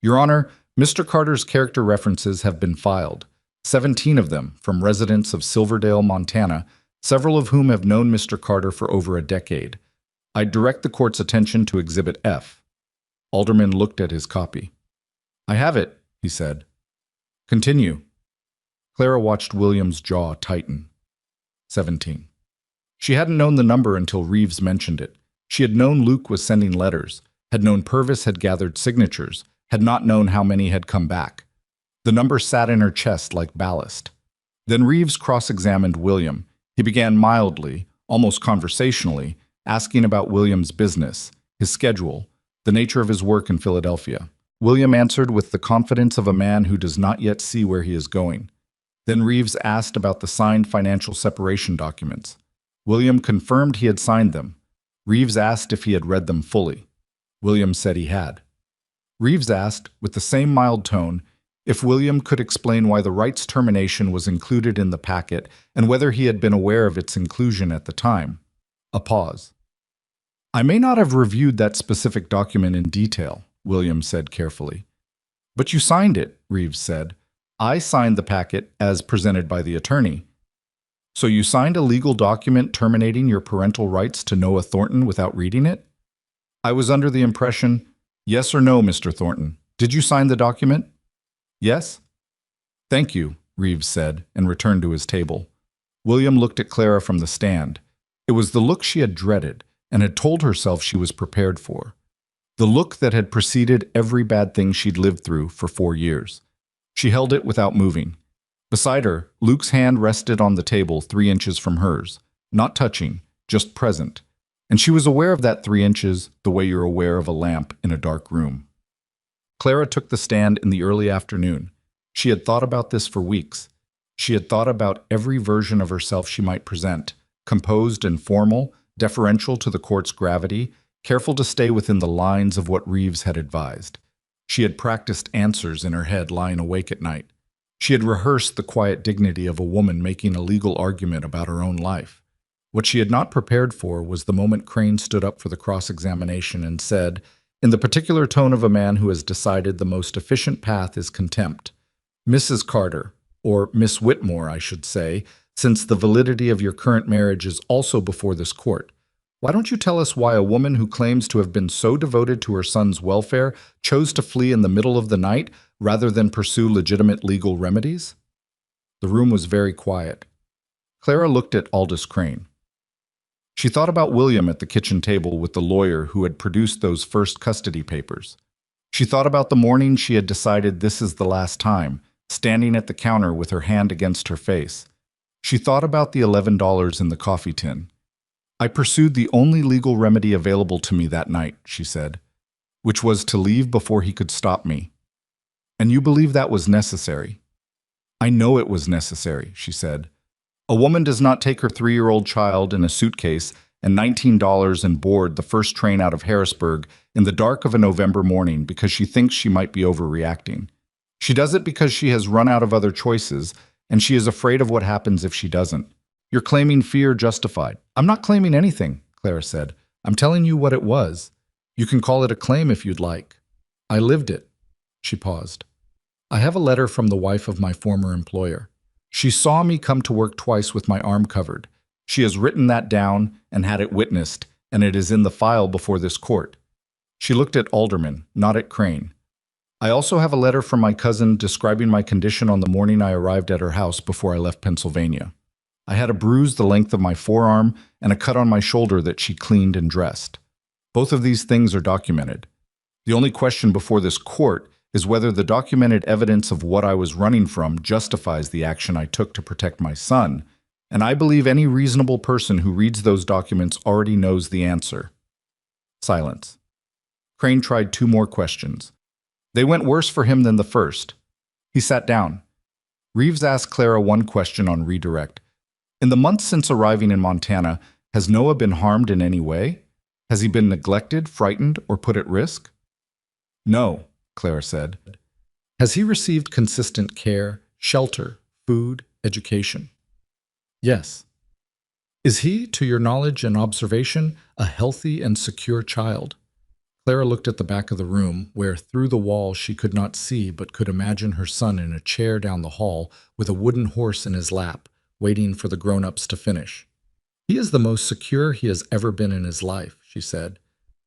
"Your Honor, Mr. Carter's character references have been filed. 17 of them from residents of Silverdale, Montana, several of whom have known Mr. Carter for over a decade. I direct the court's attention to Exhibit F." Alderman looked at his copy. "I have it," he said. "Continue." Clara watched William's jaw tighten. 17. She hadn't known the number until Reeves mentioned it. She had known Luke was sending letters, had known Purvis had gathered signatures, had not known how many had come back. The number sat in her chest like ballast. Then Reeves cross-examined William. He began mildly, almost conversationally, asking about William's business, his schedule, the nature of his work in Philadelphia. William answered with the confidence of a man who does not yet see where he is going. Then Reeves asked about the signed financial separation documents. William confirmed he had signed them. Reeves asked if he had read them fully. William said he had. Reeves asked, with the same mild tone, if William could explain why the rights termination was included in the packet and whether he had been aware of its inclusion at the time. A pause. I may not have reviewed that specific document in detail, William said carefully. But you signed it, Reeves said. I signed the packet as presented by the attorney. So you signed a legal document terminating your parental rights to Noah Thornton without reading it? I was under the impression, yes or no, Mr. Thornton. Did you sign the document? Yes? Thank you, Reeves said, and returned to his table. William looked at Clara from the stand. It was the look she had dreaded and had told herself she was prepared for. The look that had preceded every bad thing she'd lived through for 4 years. She held it without moving. Beside her, Luke's hand rested on the table 3 inches from hers, not touching, just present. And she was aware of that 3 inches the way you're aware of a lamp in a dark room. Clara took the stand in the early afternoon. She had thought about this for weeks. She had thought about every version of herself she might present, composed and formal, deferential to the court's gravity, careful to stay within the lines of what Reeves had advised. She had practiced answers in her head lying awake at night. She had rehearsed the quiet dignity of a woman making a legal argument about her own life. What she had not prepared for was the moment Crane stood up for the cross-examination and said, in the particular tone of a man who has decided the most efficient path is contempt, Mrs. Carter, or Miss Whitmore, I should say, since the validity of your current marriage is also before this court, why don't you tell us why a woman who claims to have been so devoted to her son's welfare chose to flee in the middle of the night rather than pursue legitimate legal remedies? The room was very quiet. Clara looked at Aldous Crane. She thought about William at the kitchen table with the lawyer who had produced those first custody papers. She thought about the morning she had decided this is the last time, standing at the counter with her hand against her face. She thought about the $11 in the coffee tin. I pursued the only legal remedy available to me that night, she said, which was to leave before he could stop me. And you believe that was necessary? I know it was necessary, she said. A woman does not take her 3-year-old child in a suitcase and $19 and board the first train out of Harrisburg in the dark of a November morning because she thinks she might be overreacting. She does it because she has run out of other choices, and she is afraid of what happens if she doesn't. You're claiming fear justified. I'm not claiming anything, Clara said. I'm telling you what it was. You can call it a claim if you'd like. I lived it. She paused. I have a letter from the wife of my former employer. She saw me come to work twice with my arm covered. She has written that down and had it witnessed, and it is in the file before this court. She looked at Alderman, not at Crane. I also have a letter from my cousin describing my condition on the morning I arrived at her house before I left Pennsylvania. I had a bruise the length of my forearm and a cut on my shoulder that she cleaned and dressed. Both of these things are documented. The only question before this court is whether the documented evidence of what I was running from justifies the action I took to protect my son, and I believe any reasonable person who reads those documents already knows the answer. Silence. Crane tried 2 more questions. They went worse for him than the first. He sat down. Reeves asked Clara one question on redirect. In the months since arriving in Montana, has Noah been harmed in any way? Has he been neglected, frightened, or put at risk? No, Clara said. Has he received consistent care, shelter, food, education? Yes. Is he, to your knowledge and observation, a healthy and secure child? Clara looked at the back of the room, where through the wall she could not see but could imagine her son in a chair down the hall with a wooden horse in his lap, waiting for the grown-ups to finish. He is the most secure he has ever been in his life, she said.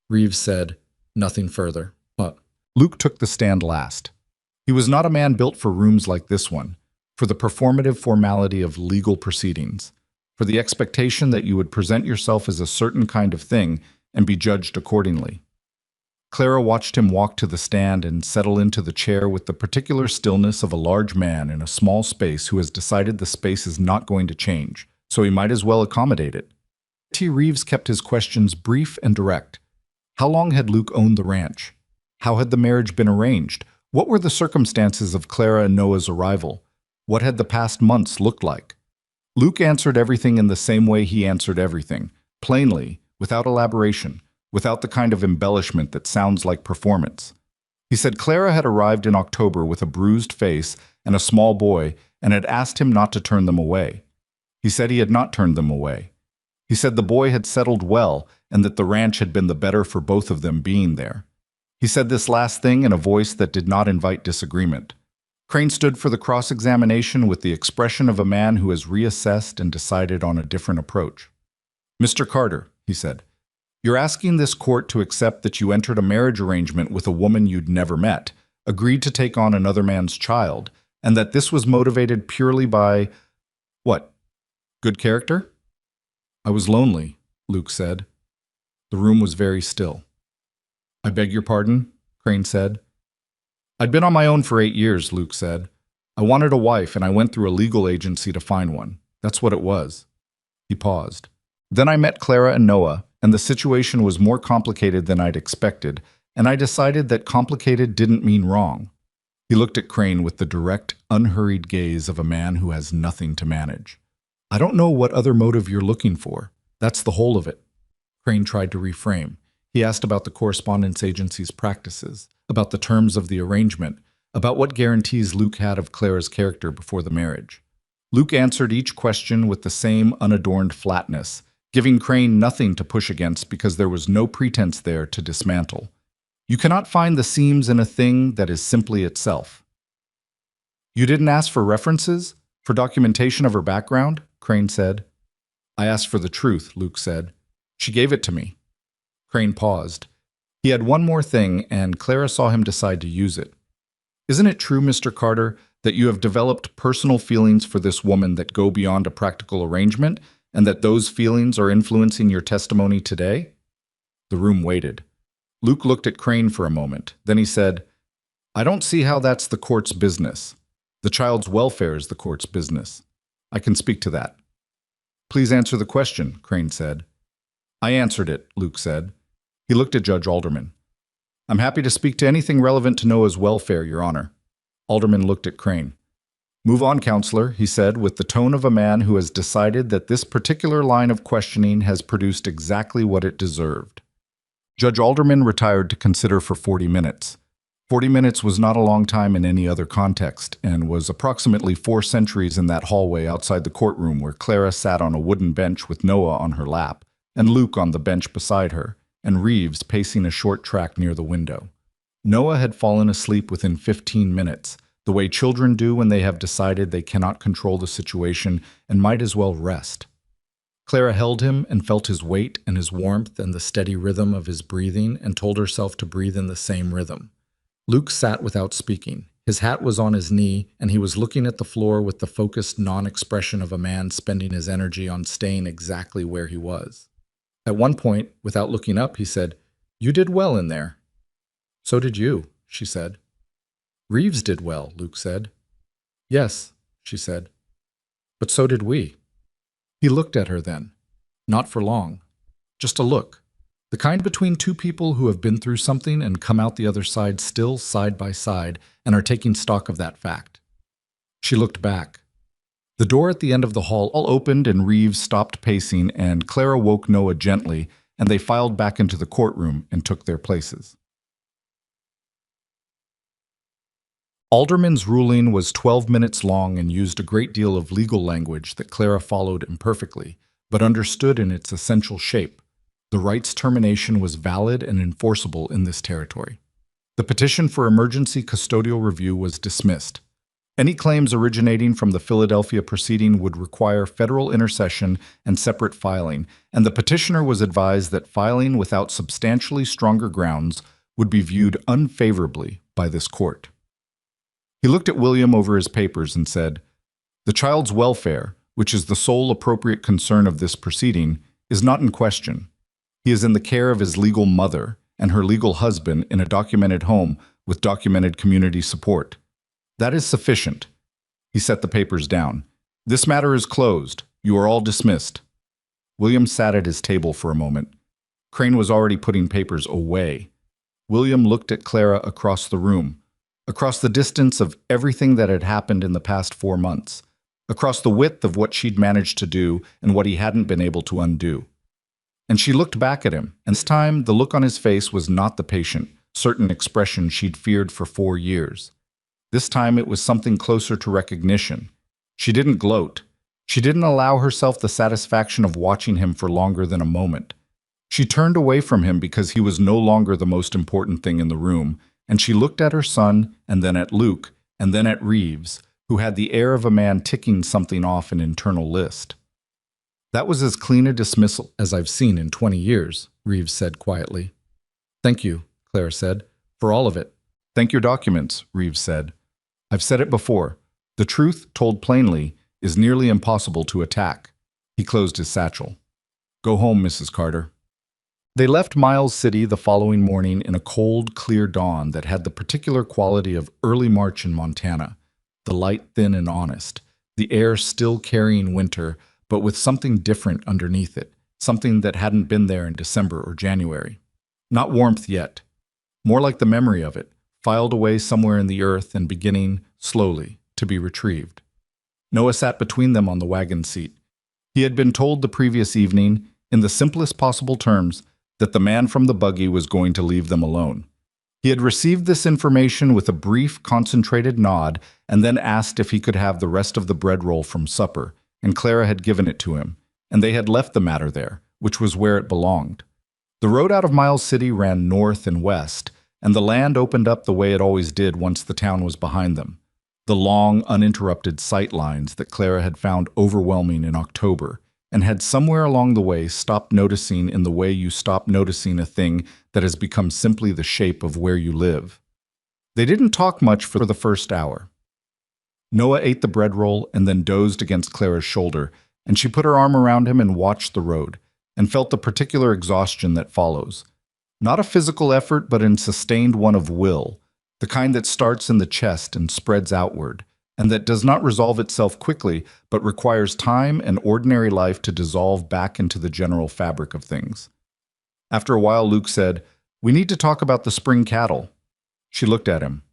Reeves said, nothing further. But Luke took the stand last. He was not a man built for rooms like this one, for the performative formality of legal proceedings, for the expectation that you would present yourself as a certain kind of thing and be judged accordingly. Clara watched him walk to the stand and settle into the chair with the particular stillness of a large man in a small space who has decided the space is not going to change, so he might as well accommodate it. T. Reeves kept his questions brief and direct. How long had Luke owned the ranch? How had the marriage been arranged? What were the circumstances of Clara and Noah's arrival? What had the past months looked like? Luke answered everything in the same way he answered everything, plainly, without elaboration, without the kind of embellishment that sounds like performance. He said Clara had arrived in October with a bruised face and a small boy and had asked him not to turn them away. He said he had not turned them away. He said the boy had settled well and that the ranch had been the better for both of them being there. He said this last thing in a voice that did not invite disagreement. Crane stood for the cross-examination with the expression of a man who has reassessed and decided on a different approach. "Mr. Carter," he said, "you're asking this court to accept that you entered a marriage arrangement with a woman you'd never met, agreed to take on another man's child, and that this was motivated purely by, what, good character?" "I was lonely," Luke said. The room was very still. "I beg your pardon?" Crane said. "I'd been on my own for 8 years," Luke said. "I wanted a wife, and I went through a legal agency to find one. That's what it was." He paused. "Then I met Clara and Noah, and the situation was more complicated than I'd expected, and I decided that complicated didn't mean wrong." He looked at Crane with the direct, unhurried gaze of a man who has nothing to manage. "I don't know what other motive you're looking for. That's the whole of it." Crane tried to reframe. He asked about the correspondence agency's practices, about the terms of the arrangement, about what guarantees Luke had of Clara's character before the marriage. Luke answered each question with the same unadorned flatness, giving Crane nothing to push against because there was no pretense there to dismantle. You cannot find the seams in a thing that is simply itself. "You didn't ask for references? For documentation of her background?" Crane said. "I asked for the truth," Luke said. "She gave it to me." Crane paused. He had one more thing, and Clara saw him decide to use it. "Isn't it true, Mr. Carter, that you have developed personal feelings for this woman that go beyond a practical arrangement, and that those feelings are influencing your testimony today?" The room waited. Luke looked at Crane for a moment. Then he said, "I don't see how that's the court's business. The child's welfare is the court's business. I can speak to that." "Please answer the question," Crane said. "I answered it," Luke said. He looked at Judge Alderman. "I'm happy to speak to anything relevant to Noah's welfare, Your Honor." Alderman looked at Crane. "Move on, Counselor," he said, with the tone of a man who has decided that this particular line of questioning has produced exactly what it deserved. Judge Alderman retired to consider for 40 minutes. 40 minutes was not a long time in any other context, and was approximately 4 centuries in that hallway outside the courtroom where Clara sat on a wooden bench with Noah on her lap, and Luke on the bench beside her, and Reeves pacing a short track near the window. Noah had fallen asleep within 15 minutes, the way children do when they have decided they cannot control the situation and might as well rest. Clara held him and felt his weight and his warmth and the steady rhythm of his breathing and told herself to breathe in the same rhythm. Luke sat without speaking. His hat was on his knee, and he was looking at the floor with the focused non-expression of a man spending his energy on staying exactly where he was. At one point, without looking up, he said, "You did well in there." "So did you," she said. "Reeves did well," Luke said. "Yes," she said. "But so did we." He looked at her then. Not for long. Just a look. The kind between two people who have been through something and come out the other side still side by side and are taking stock of that fact. She looked back. The door at the end of the hall all opened and Reeves stopped pacing, and Clara woke Noah gently, and they filed back into the courtroom and took their places. Alderman's ruling was 12 minutes long and used a great deal of legal language that Clara followed imperfectly, but understood in its essential shape. The right's termination was valid and enforceable in this territory. The petition for emergency custodial review was dismissed. Any claims originating from the Philadelphia proceeding would require federal intercession and separate filing, and the petitioner was advised that filing without substantially stronger grounds would be viewed unfavorably by this court. He looked at William over his papers and said, "The child's welfare, which is the sole appropriate concern of this proceeding, is not in question. He is in the care of his legal mother and her legal husband in a documented home with documented community support. That is sufficient." He set the papers down. "This matter is closed. You are all dismissed." William sat at his table for a moment. Crane was already putting papers away. William looked at Clara across the room, across the distance of everything that had happened in the past 4 months, across the width of what she'd managed to do and what he hadn't been able to undo. And she looked back at him, and this time the look on his face was not the patient, certain expression she'd feared for 4 years. This time it was something closer to recognition. She didn't gloat. She didn't allow herself the satisfaction of watching him for longer than a moment. She turned away from him because he was no longer the most important thing in the room, and she looked at her son, and then at Luke, and then at Reeves, who had the air of a man ticking something off an internal list. "That was as clean a dismissal as I've seen in 20 years, Reeves said quietly. "Thank you," Clara said, "for all of it." "Thank your documents," Reeves said. "I've said it before. The truth, told plainly, is nearly impossible to attack." He closed his satchel. "Go home, Mrs. Carter." They left Miles City the following morning in a cold, clear dawn that had the particular quality of early March in Montana, the light thin and honest, the air still carrying winter, but with something different underneath it, something that hadn't been there in December or January. Not warmth yet, more like the memory of it, filed away somewhere in the earth and beginning, slowly, to be retrieved. Noah sat between them on the wagon seat. He had been told the previous evening, in the simplest possible terms, that the man from the buggy was going to leave them alone. He had received this information with a brief, concentrated nod and then asked if he could have the rest of the bread roll from supper, and Clara had given it to him, and they had left the matter there, which was where it belonged. The road out of Miles City ran north and west, and the land opened up the way it always did once the town was behind them. The long, uninterrupted sight lines that Clara had found overwhelming in October, and had somewhere along the way stopped noticing in the way you stop noticing a thing that has become simply the shape of where you live. They didn't talk much for the first hour. Noah ate the bread roll and then dozed against Clara's shoulder, and she put her arm around him and watched the road, and felt the particular exhaustion that follows. Not a physical effort, but a sustained one of will, the kind that starts in the chest and spreads outward, and that does not resolve itself quickly, but requires time and ordinary life to dissolve back into the general fabric of things. After a while, Luke said, "We need to talk about the spring cattle." She looked at him.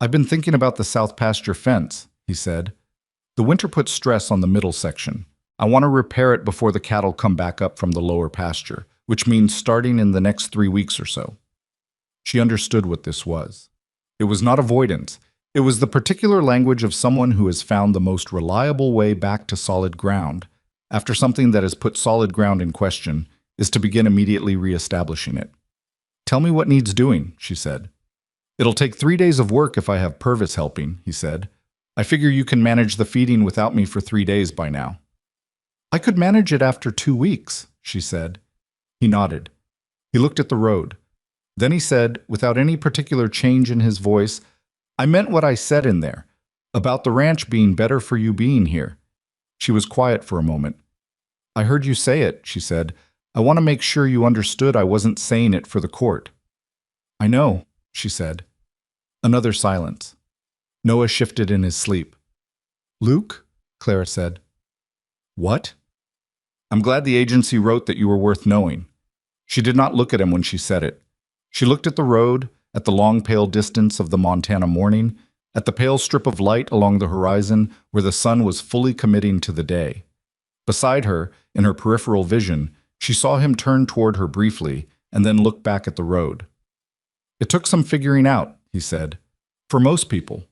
"I've been thinking about the south pasture fence," he said. "The winter puts stress on the middle section. I want to repair it before the cattle come back up from the lower pasture, which means starting in the next 3 weeks or so." She understood what this was. It was not avoidance. It was the particular language of someone who has found the most reliable way back to solid ground, after something that has put solid ground in question, is to begin immediately re-establishing it. "Tell me what needs doing," she said. "It'll take 3 days of work if I have Purvis helping," he said. "I figure you can manage the feeding without me for 3 days by now." "I could manage it after 2 weeks," she said. He nodded. He looked at the road. Then he said, without any particular change in his voice, "I meant what I said in there, about the ranch being better for you being here." She was quiet for a moment. "I heard you say it," she said. "I want to make sure you understood I wasn't saying it for the court." "I know," she said. Another silence. Noah shifted in his sleep. "Luke?" Clara said. "What?" "I'm glad the agency wrote that you were worth knowing." She did not look at him when she said it. She looked at the road, at the long pale distance of the Montana morning, at the pale strip of light along the horizon where the sun was fully committing to the day. Beside her, in her peripheral vision, she saw him turn toward her briefly and then look back at the road. "It took some figuring out," he said. "For most people."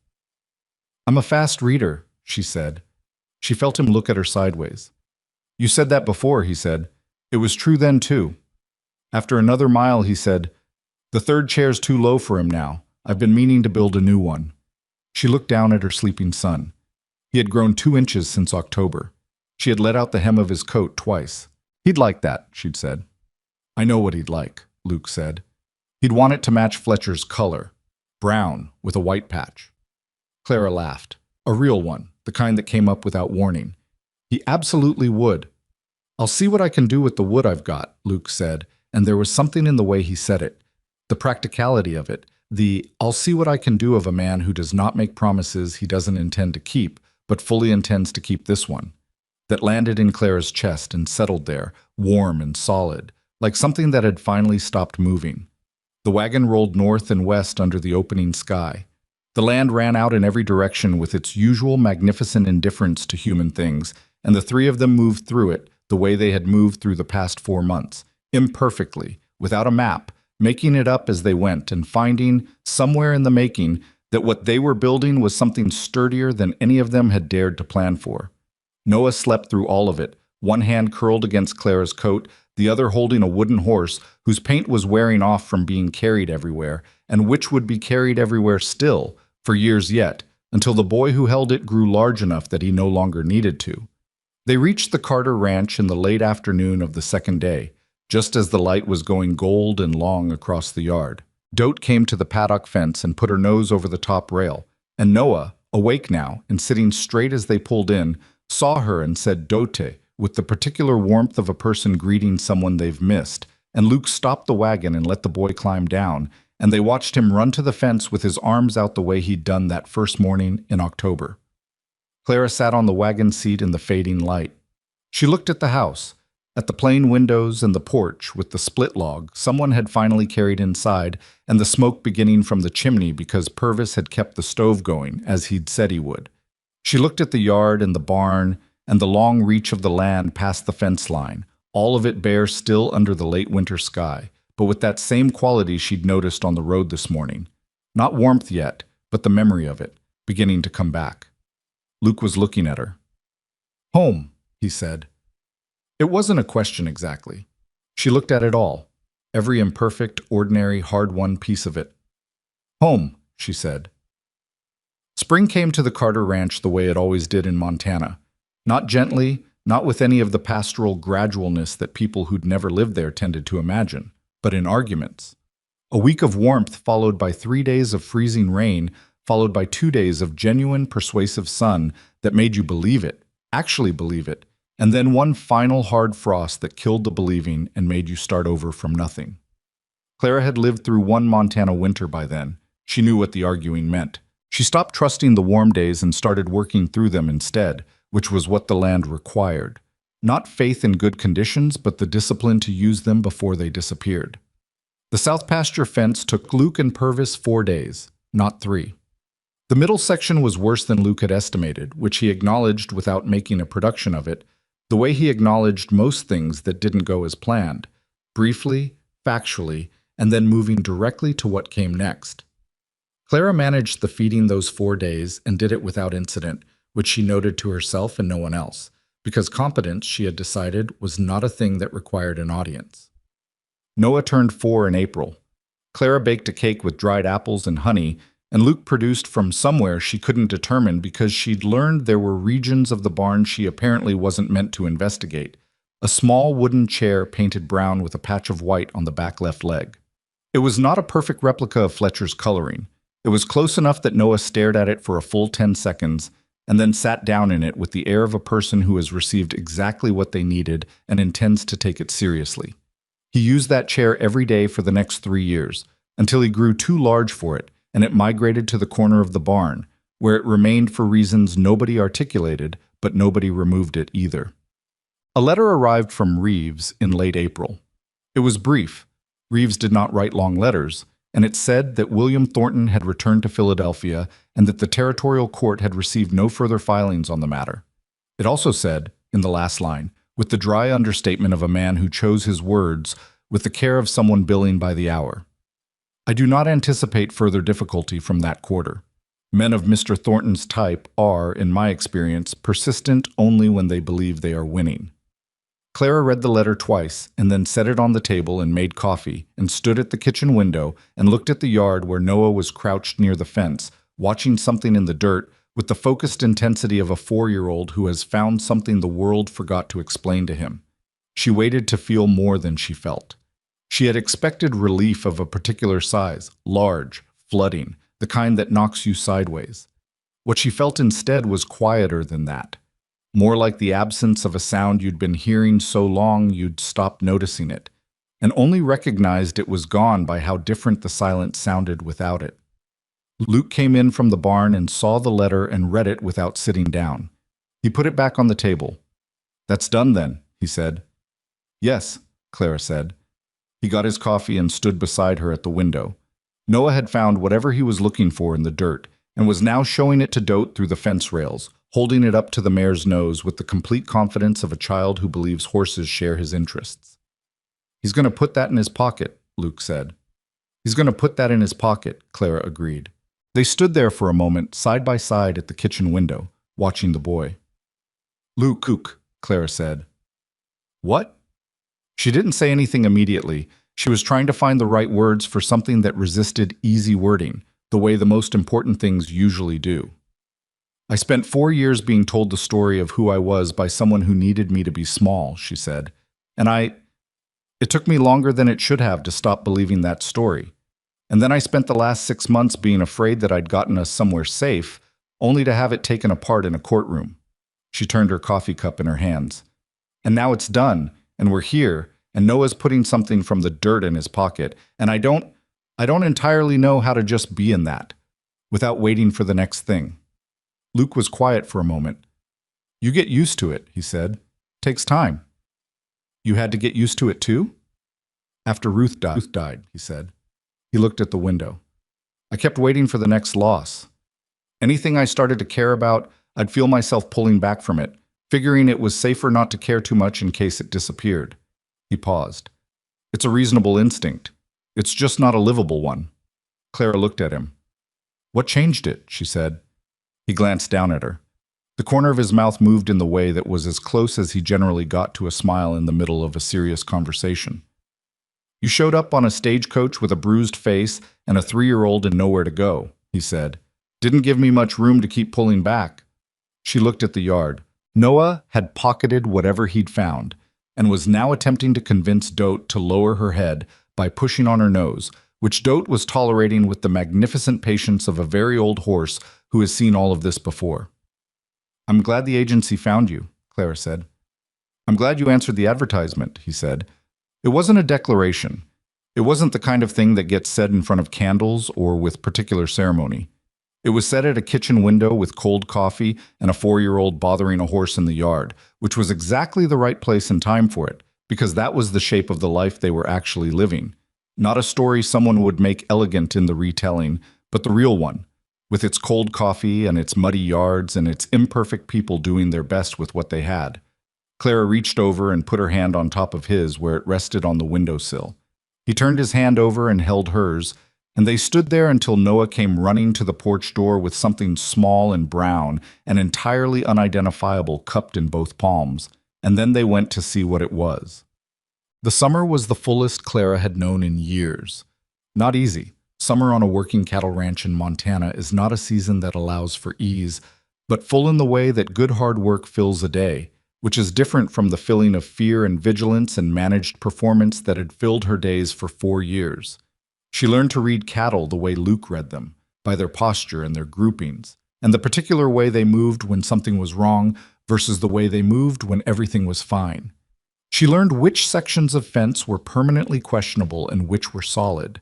"I'm a fast reader," she said. She felt him look at her sideways. "You said that before," he said. "It was true then, too." After another mile, he said, "The third chair's too low for him now. I've been meaning to build a new one." She looked down at her sleeping son. He had grown 2 inches since October. She had let out the hem of his coat twice. "He'd like that," she'd said. "I know what he'd like," Luke said. "He'd want it to match Fletcher's color. Brown, with a white patch." Clara laughed. A real one, the kind that came up without warning. "He absolutely would." "I'll see what I can do with the wood I've got," Luke said, and there was something in the way he said it. The practicality of it, the "I'll see what I can do" of a man who does not make promises he doesn't intend to keep, but fully intends to keep this one. that landed in Clara's chest and settled there, warm and solid, like something that had finally stopped moving. The wagon rolled north and west under the opening sky. The land ran out in every direction with its usual magnificent indifference to human things, and the three of them moved through it the way they had moved through the past 4 months, imperfectly, without a map, making it up as they went and finding, somewhere in the making, that what they were building was something sturdier than any of them had dared to plan for. Noah slept through all of it, one hand curled against Clara's coat, the other holding a wooden horse whose paint was wearing off from being carried everywhere, and which would be carried everywhere still, for years yet, until the boy who held it grew large enough that he no longer needed to. They reached the Carter Ranch in the late afternoon of the second day, just as the light was going gold and long across the yard. Dote came to the paddock fence and put her nose over the top rail, and Noah, awake now and sitting straight as they pulled in, saw her and said Dote, with the particular warmth of a person greeting someone they've missed, and Luke stopped the wagon and let the boy climb down, and they watched him run to the fence with his arms out the way he'd done that first morning in October. Clara sat on the wagon seat in the fading light. She looked at the house, at the plain windows and the porch with the split log someone had finally carried inside, and the smoke beginning from the chimney because Purvis had kept the stove going, as he'd said he would. She looked at the yard and the barn and the long reach of the land past the fence line, all of it bare still under the late winter sky, but with that same quality she'd noticed on the road this morning. Not warmth yet, but the memory of it, beginning to come back. Luke was looking at her. "Home," he said. It wasn't a question exactly. She looked at it all, every imperfect, ordinary, hard-won piece of it. "Home," she said. Spring came to the Carter Ranch the way it always did in Montana. Not gently, not with any of the pastoral gradualness that people who'd never lived there tended to imagine, but in arguments. A week of warmth followed by 3 days of freezing rain, followed by 2 days of genuine, persuasive sun that made you believe it, actually believe it, and then one final hard frost that killed the believing and made you start over from nothing. Clara had lived through one Montana winter by then. She knew what the arguing meant. She stopped trusting the warm days and started working through them instead, which was what the land required. Not faith in good conditions, but the discipline to use them before they disappeared. The south pasture fence took Luke and Purvis 4 days, not 3. The middle section was worse than Luke had estimated, which he acknowledged without making a production of it, the way he acknowledged most things that didn't go as planned, briefly, factually, and then moving directly to what came next. Clara managed the feeding those 4 days and did it without incident, which she noted to herself and no one else, because competence, she had decided, was not a thing that required an audience. Noah turned 4 in April. Clara baked a cake with dried apples and honey, and Luke produced from somewhere she couldn't determine because she'd learned there were regions of the barn she apparently wasn't meant to investigate. A small wooden chair painted brown with a patch of white on the back left leg. It was not a perfect replica of Fletcher's coloring. It was close enough that Noah stared at it for a full 10 seconds and then sat down in it with the air of a person who has received exactly what they needed and intends to take it seriously. He used that chair every day for the next 3 years, until he grew too large for it, and it migrated to the corner of the barn, where it remained for reasons nobody articulated, but nobody removed it either. A letter arrived from Reeves in late April. It was brief. Reeves did not write long letters, and it said that William Thornton had returned to Philadelphia and that the territorial court had received no further filings on the matter. It also said, in the last line, with the dry understatement of a man who chose his words with the care of someone billing by the hour, "I do not anticipate further difficulty from that quarter. Men of Mr. Thornton's type are, in my experience, persistent only when they believe they are winning." Clara read the letter twice and then set it on the table and made coffee and stood at the kitchen window and looked at the yard where Noah was crouched near the fence, watching something in the dirt with the focused intensity of a 4-year-old who has found something the world forgot to explain to him. She waited to feel more than she felt. She had expected relief of a particular size, large, flooding, the kind that knocks you sideways. What she felt instead was quieter than that. More like the absence of a sound you'd been hearing so long you'd stopped noticing it, and only recognized it was gone by how different the silence sounded without it. Luke came in from the barn and saw the letter and read it without sitting down. He put it back on the table. That's done then, he said. Yes, Clara said. He got his coffee and stood beside her at the window. Noah had found whatever he was looking for in the dirt and was now showing it to Dote through the fence rails, holding it up to the mare's nose with the complete confidence of a child who believes horses share his interests. He's going to put that in his pocket, Luke said. He's going to put that in his pocket, Clara agreed. They stood there for a moment, side by side at the kitchen window, watching the boy. Luke, Clara said. What? She didn't say anything immediately. She was trying to find the right words for something that resisted easy wording, the way the most important things usually do. I spent 4 years being told the story of who I was by someone who needed me to be small, she said. And it took me longer than it should have to stop believing that story. And then I spent the last 6 months being afraid that I'd gotten us somewhere safe, only to have it taken apart in a courtroom. She turned her coffee cup in her hands. And now it's done, and we're here, and Noah's putting something from the dirt in his pocket, and I don't entirely know how to just be in that, without waiting for the next thing. Luke was quiet for a moment. You get used to it, he said. Takes time. You had to get used to it too? After Ruth died, he said. He looked at the window. I kept waiting for the next loss. Anything I started to care about, I'd feel myself pulling back from it, figuring it was safer not to care too much in case it disappeared. He paused. It's a reasonable instinct. It's just not a livable one. Clara looked at him. What changed it? She said. He glanced down at her. The corner of his mouth moved in the way that was as close as he generally got to a smile in the middle of a serious conversation. You showed up on a stagecoach with a bruised face and a 3-year-old and nowhere to go, he said. Didn't give me much room to keep pulling back. She looked at the yard. Noah had pocketed whatever he'd found and was now attempting to convince Dote to lower her head by pushing on her nose, which Dote was tolerating with the magnificent patience of a very old horse who has seen all of this before. I'm glad the agency found you, Clara said. I'm glad you answered the advertisement, he said. It wasn't a declaration. It wasn't the kind of thing that gets said in front of candles or with particular ceremony. It was said at a kitchen window with cold coffee and a 4-year-old bothering a horse in the yard, which was exactly the right place and time for it, because that was the shape of the life they were actually living. Not a story someone would make elegant in the retelling, but the real one, with its cold coffee and its muddy yards and its imperfect people doing their best with what they had. Clara reached over and put her hand on top of his where it rested on the windowsill. He turned his hand over and held hers, and they stood there until Noah came running to the porch door with something small and brown and entirely unidentifiable cupped in both palms, and then they went to see what it was. The summer was the fullest Clara had known in years. Not easy. Summer on a working cattle ranch in Montana is not a season that allows for ease, but full in the way that good hard work fills a day, which is different from the filling of fear and vigilance and managed performance that had filled her days for 4 years. She learned to read cattle the way Luke read them, by their posture and their groupings, and the particular way they moved when something was wrong versus the way they moved when everything was fine. She learned which sections of fence were permanently questionable and which were solid.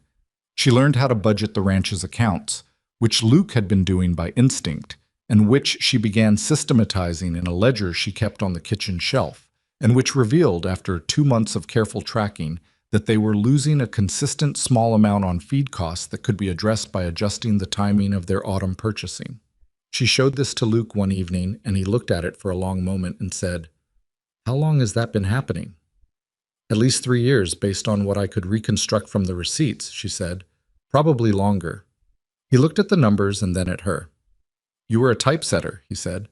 She learned how to budget the ranch's accounts, which Luke had been doing by instinct, and which she began systematizing in a ledger she kept on the kitchen shelf, and which revealed, after 2 months of careful tracking, that they were losing a consistent small amount on feed costs that could be addressed by adjusting the timing of their autumn purchasing. She showed this to Luke one evening, and he looked at it for a long moment and said, "How long has that been happening?" "At least 3 years, based on what I could reconstruct from the receipts," she said. "Probably longer." He looked at the numbers and then at her. "You were a typesetter," he said.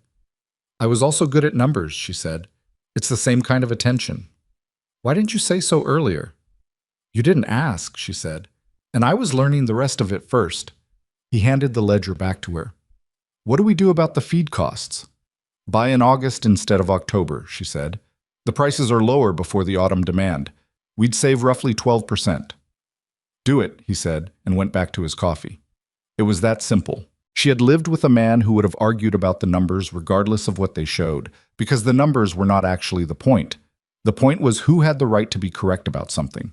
"I was also good at numbers," she said. "It's the same kind of attention." "Why didn't you say so earlier?" "You didn't ask," she said, "and I was learning the rest of it first." He handed the ledger back to her. "What do we do about the feed costs?" "Buy in August instead of October," she said. "The prices are lower before the autumn demand. We'd save roughly 12%. "Do it," he said, and went back to his coffee. It was that simple. She had lived with a man who would have argued about the numbers regardless of what they showed, because the numbers were not actually the point. The point was who had the right to be correct about something.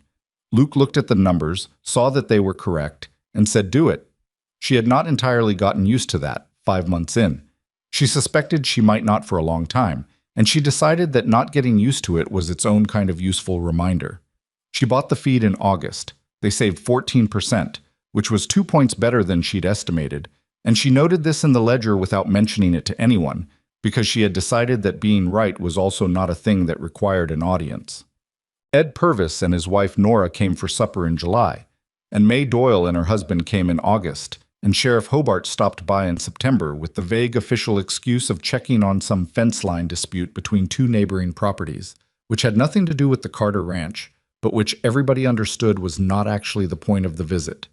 Luke looked at the numbers, saw that they were correct, and said, "Do it." She had not entirely gotten used to that, 5 months in. She suspected she might not for a long time, and she decided that not getting used to it was its own kind of useful reminder. She bought the feed in August. They saved 14%, which was 2 points better than she'd estimated, and she noted this in the ledger without mentioning it to anyone, because she had decided that being right was also not a thing that required an audience. Ed Purvis and his wife Nora came for supper in July, and May Doyle and her husband came in August, and Sheriff Hobart stopped by in September with the vague official excuse of checking on some fence line dispute between two neighboring properties, which had nothing to do with the Carter Ranch, but which everybody understood was not actually the point of the visit.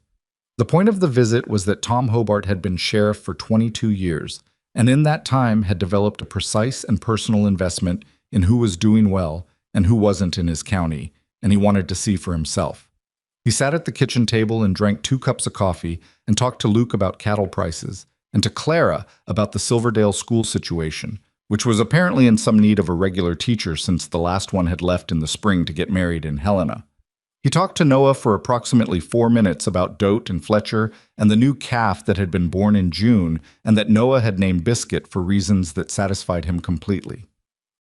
The point of the visit was that Tom Hobart had been sheriff for 22 years, and in that time had developed a precise and personal investment in who was doing well and who wasn't in his county, and he wanted to see for himself. He sat at the kitchen table and drank 2 cups of coffee and talked to Luke about cattle prices and to Clara about the Silverdale school situation, which was apparently in some need of a regular teacher since the last one had left in the spring to get married in Helena. He talked to Noah for approximately 4 minutes about Dote and Fletcher and the new calf that had been born in June and that Noah had named Biscuit for reasons that satisfied him completely.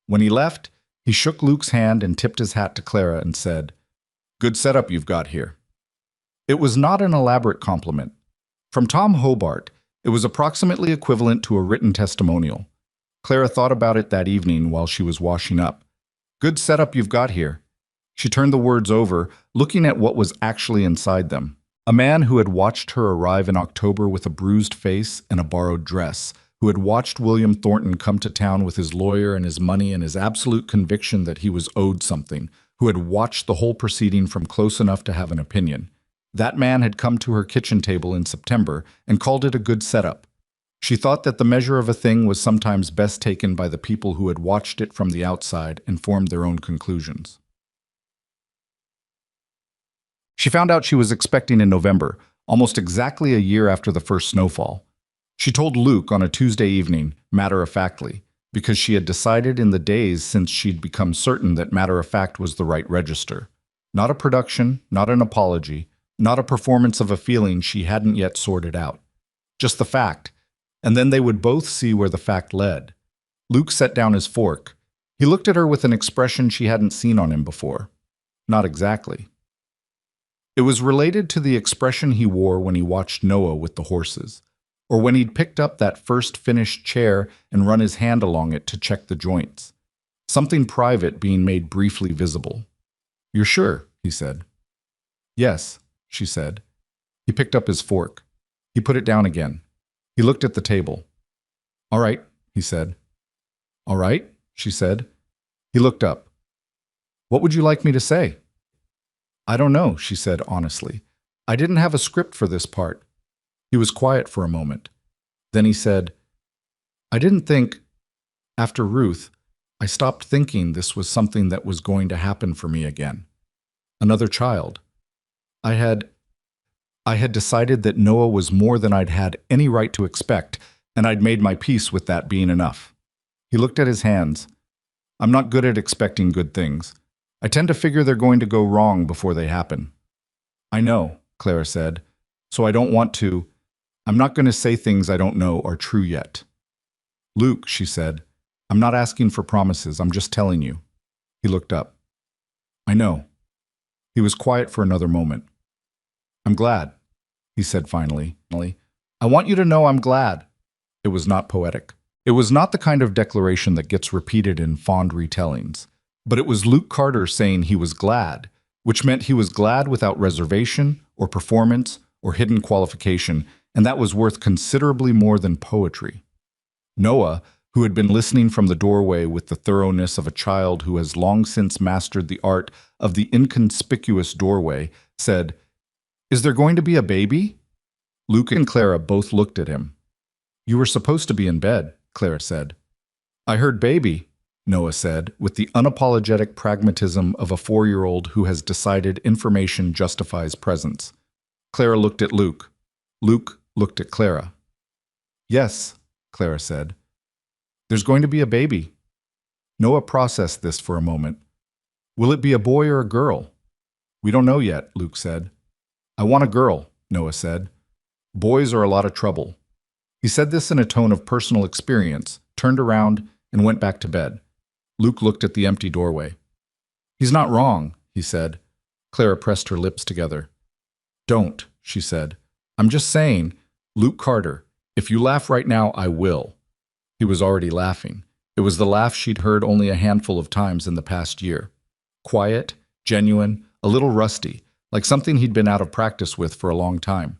When he left, he shook Luke's hand and tipped his hat to Clara and said, "Good setup you've got here." It was not an elaborate compliment. From Tom Hobart, it was approximately equivalent to a written testimonial. Clara thought about it that evening while she was washing up. "Good setup you've got here." She turned the words over, looking at what was actually inside them. A man who had watched her arrive in October with a bruised face and a borrowed dress, who had watched William Thornton come to town with his lawyer and his money and his absolute conviction that he was owed something, who had watched the whole proceeding from close enough to have an opinion. That man had come to her kitchen table in September and called it a good setup. She thought that the measure of a thing was sometimes best taken by the people who had watched it from the outside and formed their own conclusions. She found out she was expecting in November, almost exactly a year after the first snowfall. She told Luke on a Tuesday evening, matter-of-factly, because she had decided in the days since she'd become certain that matter-of-fact was the right register. Not a production, not an apology, not a performance of a feeling she hadn't yet sorted out. Just the fact, and then they would both see where the fact led. Luke set down his fork. He looked at her with an expression she hadn't seen on him before. Not exactly. It was related to the expression he wore when he watched Noah with the horses, or when he'd picked up that first finished chair and run his hand along it to check the joints. Something private being made briefly visible. "You're sure?" he said. "Yes," she said. He picked up his fork. He put it down again. He looked at the table. "All right," he said. "All right," she said. He looked up. "What would you like me to say?" "I don't know," she said honestly. "I didn't have a script for this part." He was quiet for a moment. Then he said, "I didn't think, after Ruth, I stopped thinking this was something that was going to happen for me again. Another child. I had decided that Noah was more than I'd had any right to expect, and I'd made my peace with that being enough." He looked at his hands. "I'm not good at expecting good things. I tend to figure they're going to go wrong before they happen." "I know," Clara said, "so I don't want to. I'm not going to say things I don't know are true yet." "Luke," she said, "I'm not asking for promises. I'm just telling you." He looked up. "I know." He was quiet for another moment. "I'm glad," he said finally. "I want you to know I'm glad." It was not poetic. It was not the kind of declaration that gets repeated in fond retellings. But it was Luke Carter saying he was glad, which meant he was glad without reservation or performance or hidden qualification, and that was worth considerably more than poetry. Noah, who had been listening from the doorway with the thoroughness of a child who has long since mastered the art of the inconspicuous doorway, said, "Is there going to be a baby?" Luke and Clara both looked at him. "You were supposed to be in bed," Clara said. "I heard baby," Noah said, with the unapologetic pragmatism of a 4-year-old who has decided information justifies presence. Clara looked at Luke. Luke looked at Clara. "Yes," Clara said. "There's going to be a baby." Noah processed this for a moment. "Will it be a boy or a girl?" "We don't know yet," Luke said. "I want a girl," Noah said. "Boys are a lot of trouble." He said this in a tone of personal experience, turned around, and went back to bed. Luke looked at the empty doorway. "He's not wrong," he said. Clara pressed her lips together. "Don't," she said. "I'm just saying, Luke Carter, if you laugh right now, I will." He was already laughing. It was the laugh she'd heard only a handful of times in the past year. Quiet, genuine, a little rusty, like something he'd been out of practice with for a long time.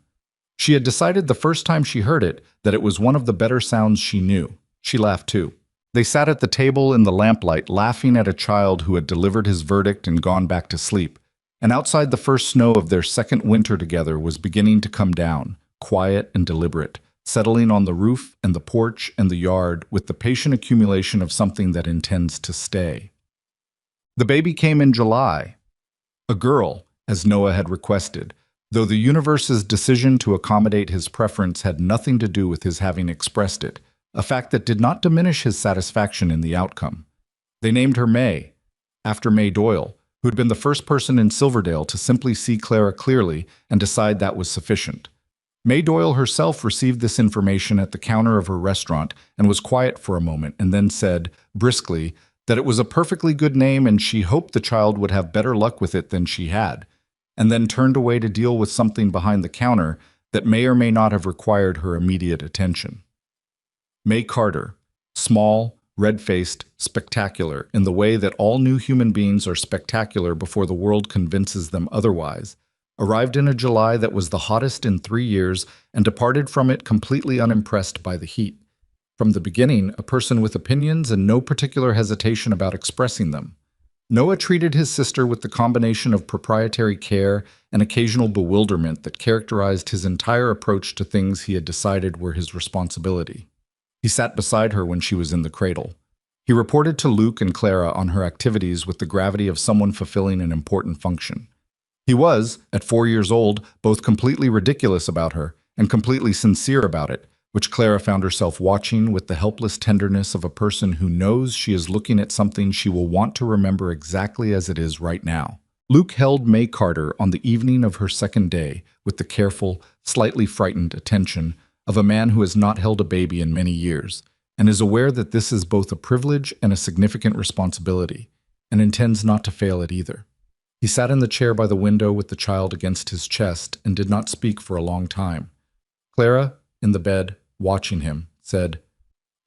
She had decided the first time she heard it that it was one of the better sounds she knew. She laughed too. They sat at the table in the lamplight, laughing at a child who had delivered his verdict and gone back to sleep. And outside, the first snow of their second winter together was beginning to come down, quiet and deliberate, settling on the roof and the porch and the yard with the patient accumulation of something that intends to stay. The baby came in July. A girl, as Noah had requested, though the universe's decision to accommodate his preference had nothing to do with his having expressed it, a fact that did not diminish his satisfaction in the outcome. They named her May, after May Doyle, who had been the first person in Silverdale to simply see Clara clearly and decide that was sufficient. May Doyle herself received this information at the counter of her restaurant and was quiet for a moment and then said, briskly, that it was a perfectly good name and she hoped the child would have better luck with it than she had, and then turned away to deal with something behind the counter that may or may not have required her immediate attention. May Carter, small, red-faced, spectacular, in the way that all new human beings are spectacular before the world convinces them otherwise, arrived in a July that was the hottest in 3 years and departed from it completely unimpressed by the heat. From the beginning, a person with opinions and no particular hesitation about expressing them. Noah treated his sister with the combination of proprietary care and occasional bewilderment that characterized his entire approach to things he had decided were his responsibility. He sat beside her when she was in the cradle. He reported to Luke and Clara on her activities with the gravity of someone fulfilling an important function. He was, at 4 years old, both completely ridiculous about her and completely sincere about it, which Clara found herself watching with the helpless tenderness of a person who knows she is looking at something she will want to remember exactly as it is right now. Luke held May Carter on the evening of her second day with the careful, slightly frightened attention of a man who has not held a baby in many years, and is aware that this is both a privilege and a significant responsibility, and intends not to fail at either. He sat in the chair by the window with the child against his chest and did not speak for a long time. Clara, in the bed, watching him, said,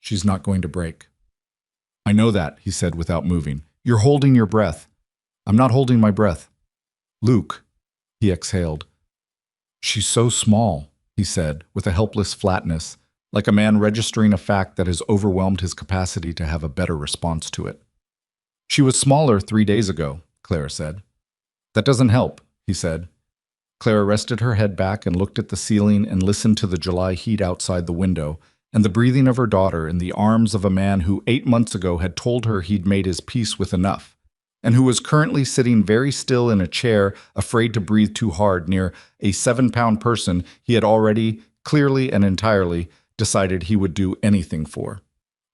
"She's not going to break." "I know that," he said without moving. "You're holding your breath." "I'm not holding my breath." "Luke," he exhaled. "She's so small," he said, with a helpless flatness, like a man registering a fact that has overwhelmed his capacity to have a better response to it. "She was smaller 3 days ago," Clara said. "That doesn't help," he said. Clara rested her head back and looked at the ceiling and listened to the July heat outside the window and the breathing of her daughter in the arms of a man who 8 months ago had told her he'd made his peace with enough, and who was currently sitting very still in a chair, afraid to breathe too hard near a 7-pound person he had already, clearly and entirely, decided he would do anything for.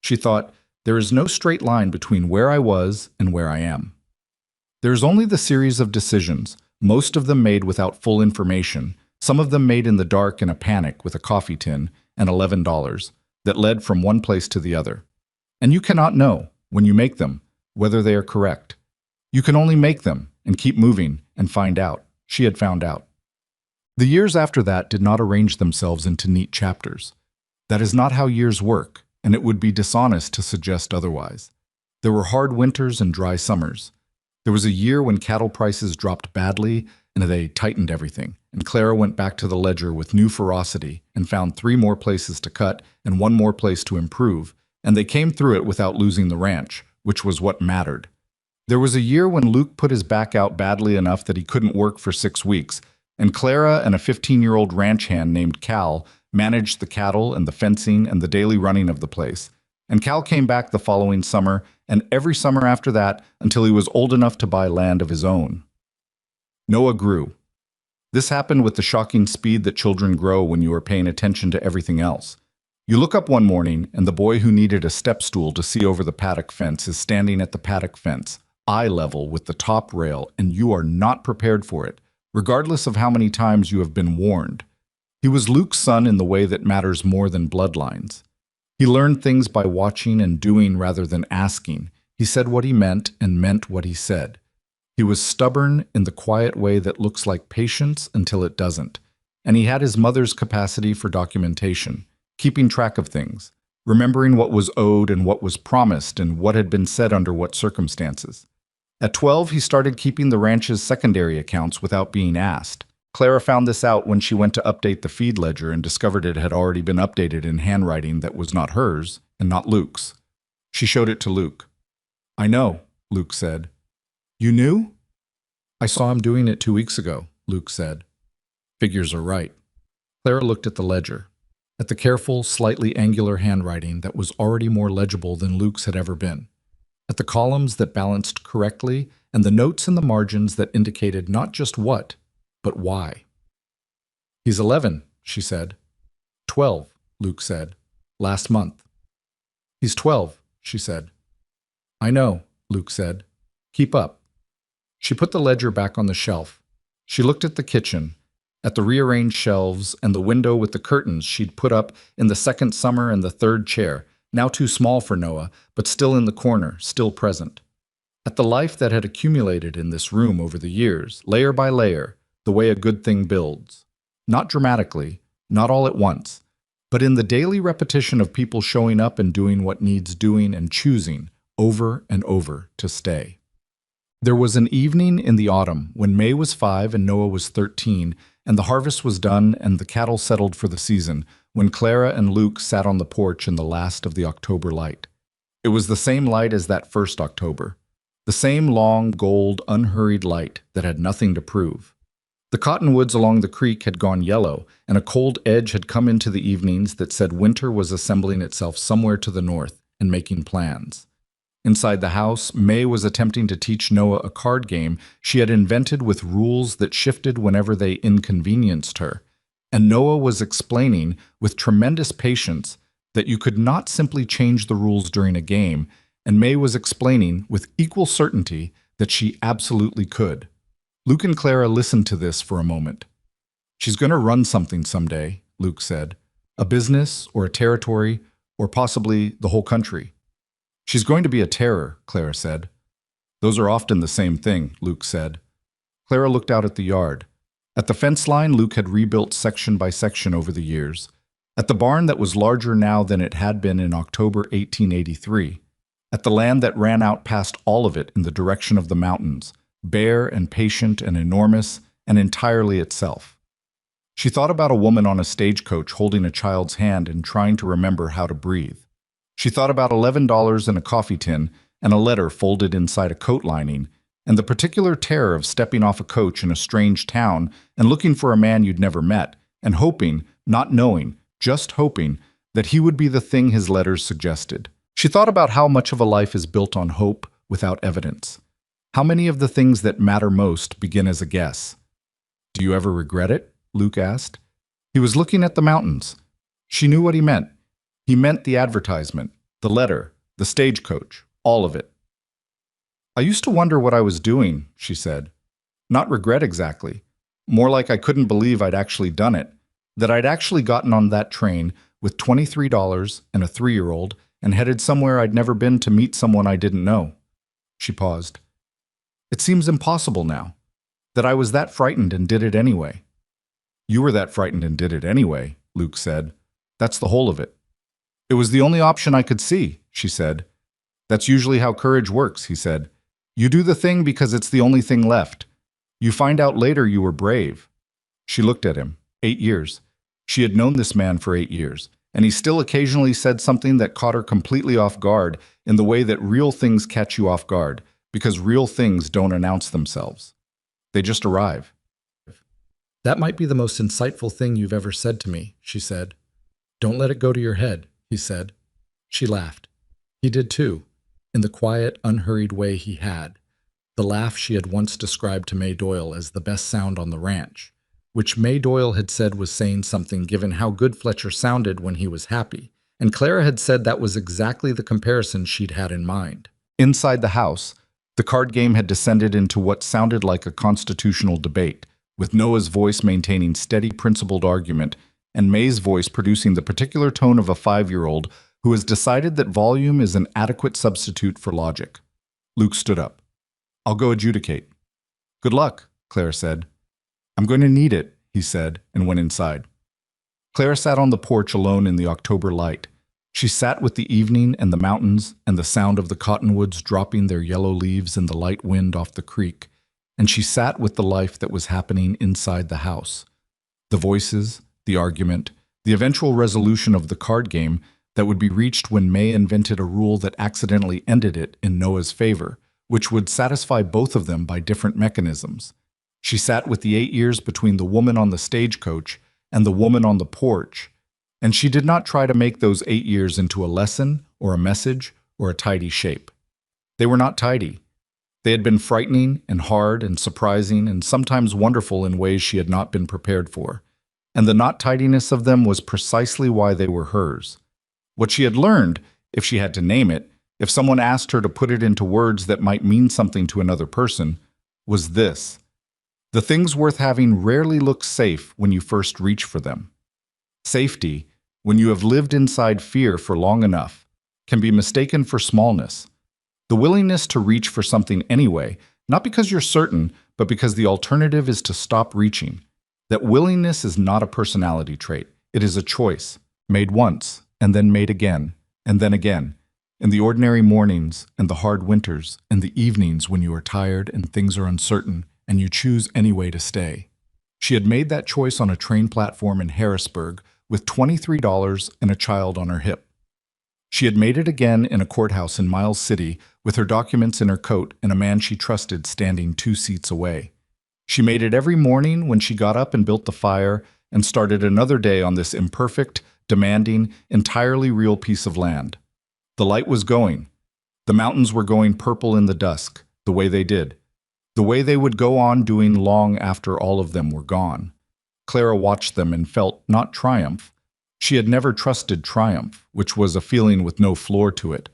She thought, "There is no straight line between where I was and where I am. There is only the series of decisions, most of them made without full information, some of them made in the dark in a panic with a coffee tin and $11, that led from one place to the other. And you cannot know, when you make them, whether they are correct. You can only make them and keep moving and find out." She had found out. The years after that did not arrange themselves into neat chapters. That is not how years work, and it would be dishonest to suggest otherwise. There were hard winters and dry summers. There was a year when cattle prices dropped badly and they tightened everything, and Clara went back to the ledger with new ferocity and found 3 more places to cut and 1 more place to improve, and they came through it without losing the ranch, which was what mattered. There was a year when Luke put his back out badly enough that he couldn't work for 6 weeks, and Clara and a 15-year-old ranch hand named Cal managed the cattle and the fencing and the daily running of the place. And Cal came back the following summer, and every summer after that, until he was old enough to buy land of his own. Noah grew. This happened with the shocking speed that children grow when you are paying attention to everything else. You look up one morning, and the boy who needed a step stool to see over the paddock fence is standing at the paddock fence, eye level with the top rail, and you are not prepared for it, regardless of how many times you have been warned. He was Luke's son in the way that matters more than bloodlines. He learned things by watching and doing rather than asking. He said what he meant and meant what he said. He was stubborn in the quiet way that looks like patience until it doesn't. And he had his mother's capacity for documentation, keeping track of things, remembering what was owed and what was promised and what had been said under what circumstances. At 12, he started keeping the ranch's secondary accounts without being asked. Clara found this out when she went to update the feed ledger and discovered it had already been updated in handwriting that was not hers and not Luke's. She showed it to Luke. "I know," Luke said. "You knew?" "I saw him doing it 2 weeks ago," Luke said. "Figures are right." Clara looked at the ledger, at the careful, slightly angular handwriting that was already more legible than Luke's had ever been, at the columns that balanced correctly and the notes in the margins that indicated not just what, but why. "He's 11, she said. 12, Luke said. "Last month." "He's 12, she said. "I know," Luke said. "Keep up." She put the ledger back on the shelf. She looked at the kitchen, at the rearranged shelves and the window with the curtains she'd put up in the second summer and the third chair, now too small for Noah, but still in the corner, still present. At the life that had accumulated in this room over the years, layer by layer, the way a good thing builds. Not dramatically, not all at once, but in the daily repetition of people showing up and doing what needs doing and choosing, over and over, to stay. There was an evening in the autumn when May was 5 and Noah was 13, and the harvest was done and the cattle settled for the season, when Clara and Luke sat on the porch in the last of the October light. It was the same light as that first October, the same long, gold, unhurried light that had nothing to prove. The cottonwoods along the creek had gone yellow, and a cold edge had come into the evenings that said winter was assembling itself somewhere to the north and making plans. Inside the house, May was attempting to teach Noah a card game she had invented with rules that shifted whenever they inconvenienced her, and Noah was explaining, with tremendous patience, that you could not simply change the rules during a game, and May was explaining, with equal certainty, that she absolutely could. Luke and Clara listened to this for a moment. "She's going to run something someday," Luke said. "A business, or a territory, or possibly the whole country." "She's going to be a terror," Clara said. "Those are often the same thing," Luke said. Clara looked out at the yard. At the fence line, Luke had rebuilt section by section over the years. At the barn that was larger now than it had been in October 1883. At the land that ran out past all of it in the direction of the mountains, bare and patient and enormous and entirely itself. She thought about a woman on a stagecoach holding a child's hand and trying to remember how to breathe. She thought about $11 in a coffee tin and a letter folded inside a coat lining, and the particular terror of stepping off a coach in a strange town and looking for a man you'd never met, and hoping, not knowing, just hoping, that he would be the thing his letters suggested. She thought about how much of a life is built on hope without evidence. How many of the things that matter most begin as a guess? "Do you ever regret it?" Luke asked. He was looking at the mountains. She knew what he meant. He meant the advertisement, the letter, the stagecoach, all of it. "I used to wonder what I was doing," she said. "Not regret exactly. More like I couldn't believe I'd actually done it, that I'd actually gotten on that train with $23 and a 3-year-old and headed somewhere I'd never been to meet someone I didn't know." She paused. "It seems impossible now, that I was that frightened and did it anyway." "You were that frightened and did it anyway," Luke said. "That's the whole of it." "It was the only option I could see," she said. "That's usually how courage works," he said. "You do the thing because it's the only thing left. You find out later you were brave." She looked at him. 8 years. She had known this man for 8 years, and he still occasionally said something that caught her completely off guard in the way that real things catch you off guard, because real things don't announce themselves. They just arrive. "That might be the most insightful thing you've ever said to me," she said. "Don't let it go to your head," he said. She laughed. He did too, in the quiet, unhurried way he had, the laugh she had once described to May Doyle as the best sound on the ranch, which May Doyle had said was saying something given how good Fletcher sounded when he was happy, and Clara had said that was exactly the comparison she'd had in mind. Inside the house, the card game had descended into what sounded like a constitutional debate, with Noah's voice maintaining steady, principled argument, and May's voice producing the particular tone of a 5-year-old who has decided that volume is an adequate substitute for logic. Luke stood up. I'll go adjudicate. Good luck, Clara said. I'm going to need it, he said, and went inside. Clara sat on the porch alone in the October light. She sat with the evening and the mountains and the sound of the cottonwoods dropping their yellow leaves in the light wind off the creek, and she sat with the life that was happening inside the house. The voices, the argument, the eventual resolution of the card game that would be reached when May invented a rule that accidentally ended it in Noah's favor, which would satisfy both of them by different mechanisms. She sat with the 8 years between the woman on the stagecoach and the woman on the porch, and she did not try to make those 8 years into a lesson or a message or a tidy shape. They were not tidy. They had been frightening and hard and surprising and sometimes wonderful in ways she had not been prepared for, and the not tidiness of them was precisely why they were hers. What she had learned, if she had to name it, if someone asked her to put it into words that might mean something to another person, was this: the things worth having rarely look safe when you first reach for them. Safety, when you have lived inside fear for long enough, can be mistaken for smallness. The willingness to reach for something anyway, not because you're certain, but because the alternative is to stop reaching. That willingness is not a personality trait. It is a choice, made once, and then made again, and then again, in the ordinary mornings and the hard winters and the evenings when you are tired and things are uncertain and you choose anyway to stay. She had made that choice on a train platform in Harrisburg with $23 and a child on her hip. She had made it again in a courthouse in Miles City with her documents in her coat and a man she trusted standing 2 seats away. She made it every morning when she got up and built the fire and started another day on this imperfect, demanding, entirely real piece of land. The light was going. The mountains were going purple in the dusk, the way they did. The way they would go on doing long after all of them were gone. Clara watched them and felt not triumph. She had never trusted triumph, which was a feeling with no floor to it,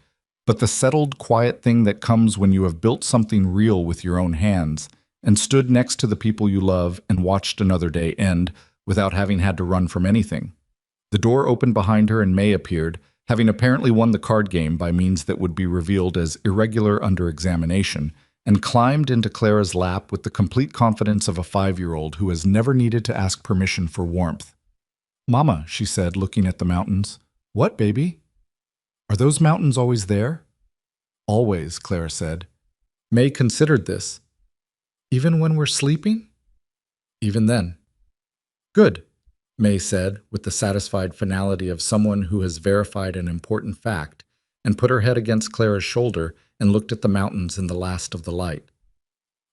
but the settled, quiet thing that comes when you have built something real with your own hands and stood next to the people you love and watched another day end without having had to run from anything. The door opened behind her and May appeared, having apparently won the card game by means that would be revealed as irregular under examination, and climbed into Clara's lap with the complete confidence of a 5-year-old who has never needed to ask permission for warmth. "Mama," she said, looking at the mountains. "What, baby?" "Are those mountains always there?" "Always," Clara said. May considered this. "Even when we're sleeping?" "Even then." "Good," May said, with the satisfied finality of someone who has verified an important fact, and put her head against Clara's shoulder and looked at the mountains in the last of the light.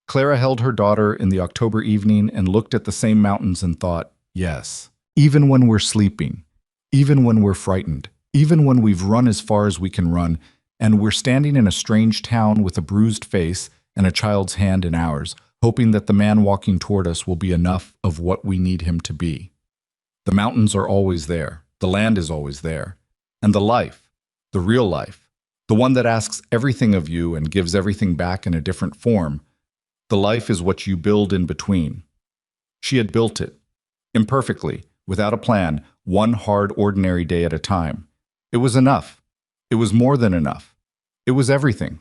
Clara held her daughter in the October evening and looked at the same mountains and thought, yes, even when we're sleeping, even when we're frightened, even when we've run as far as we can run, and we're standing in a strange town with a bruised face and a child's hand in ours, hoping that the man walking toward us will be enough of what we need him to be. The mountains are always there, the land is always there, and the life, the real life, the one that asks everything of you and gives everything back in a different form, the life is what you build in between. She had built it, imperfectly, without a plan, one hard, ordinary day at a time. It was enough. It was more than enough. It was everything.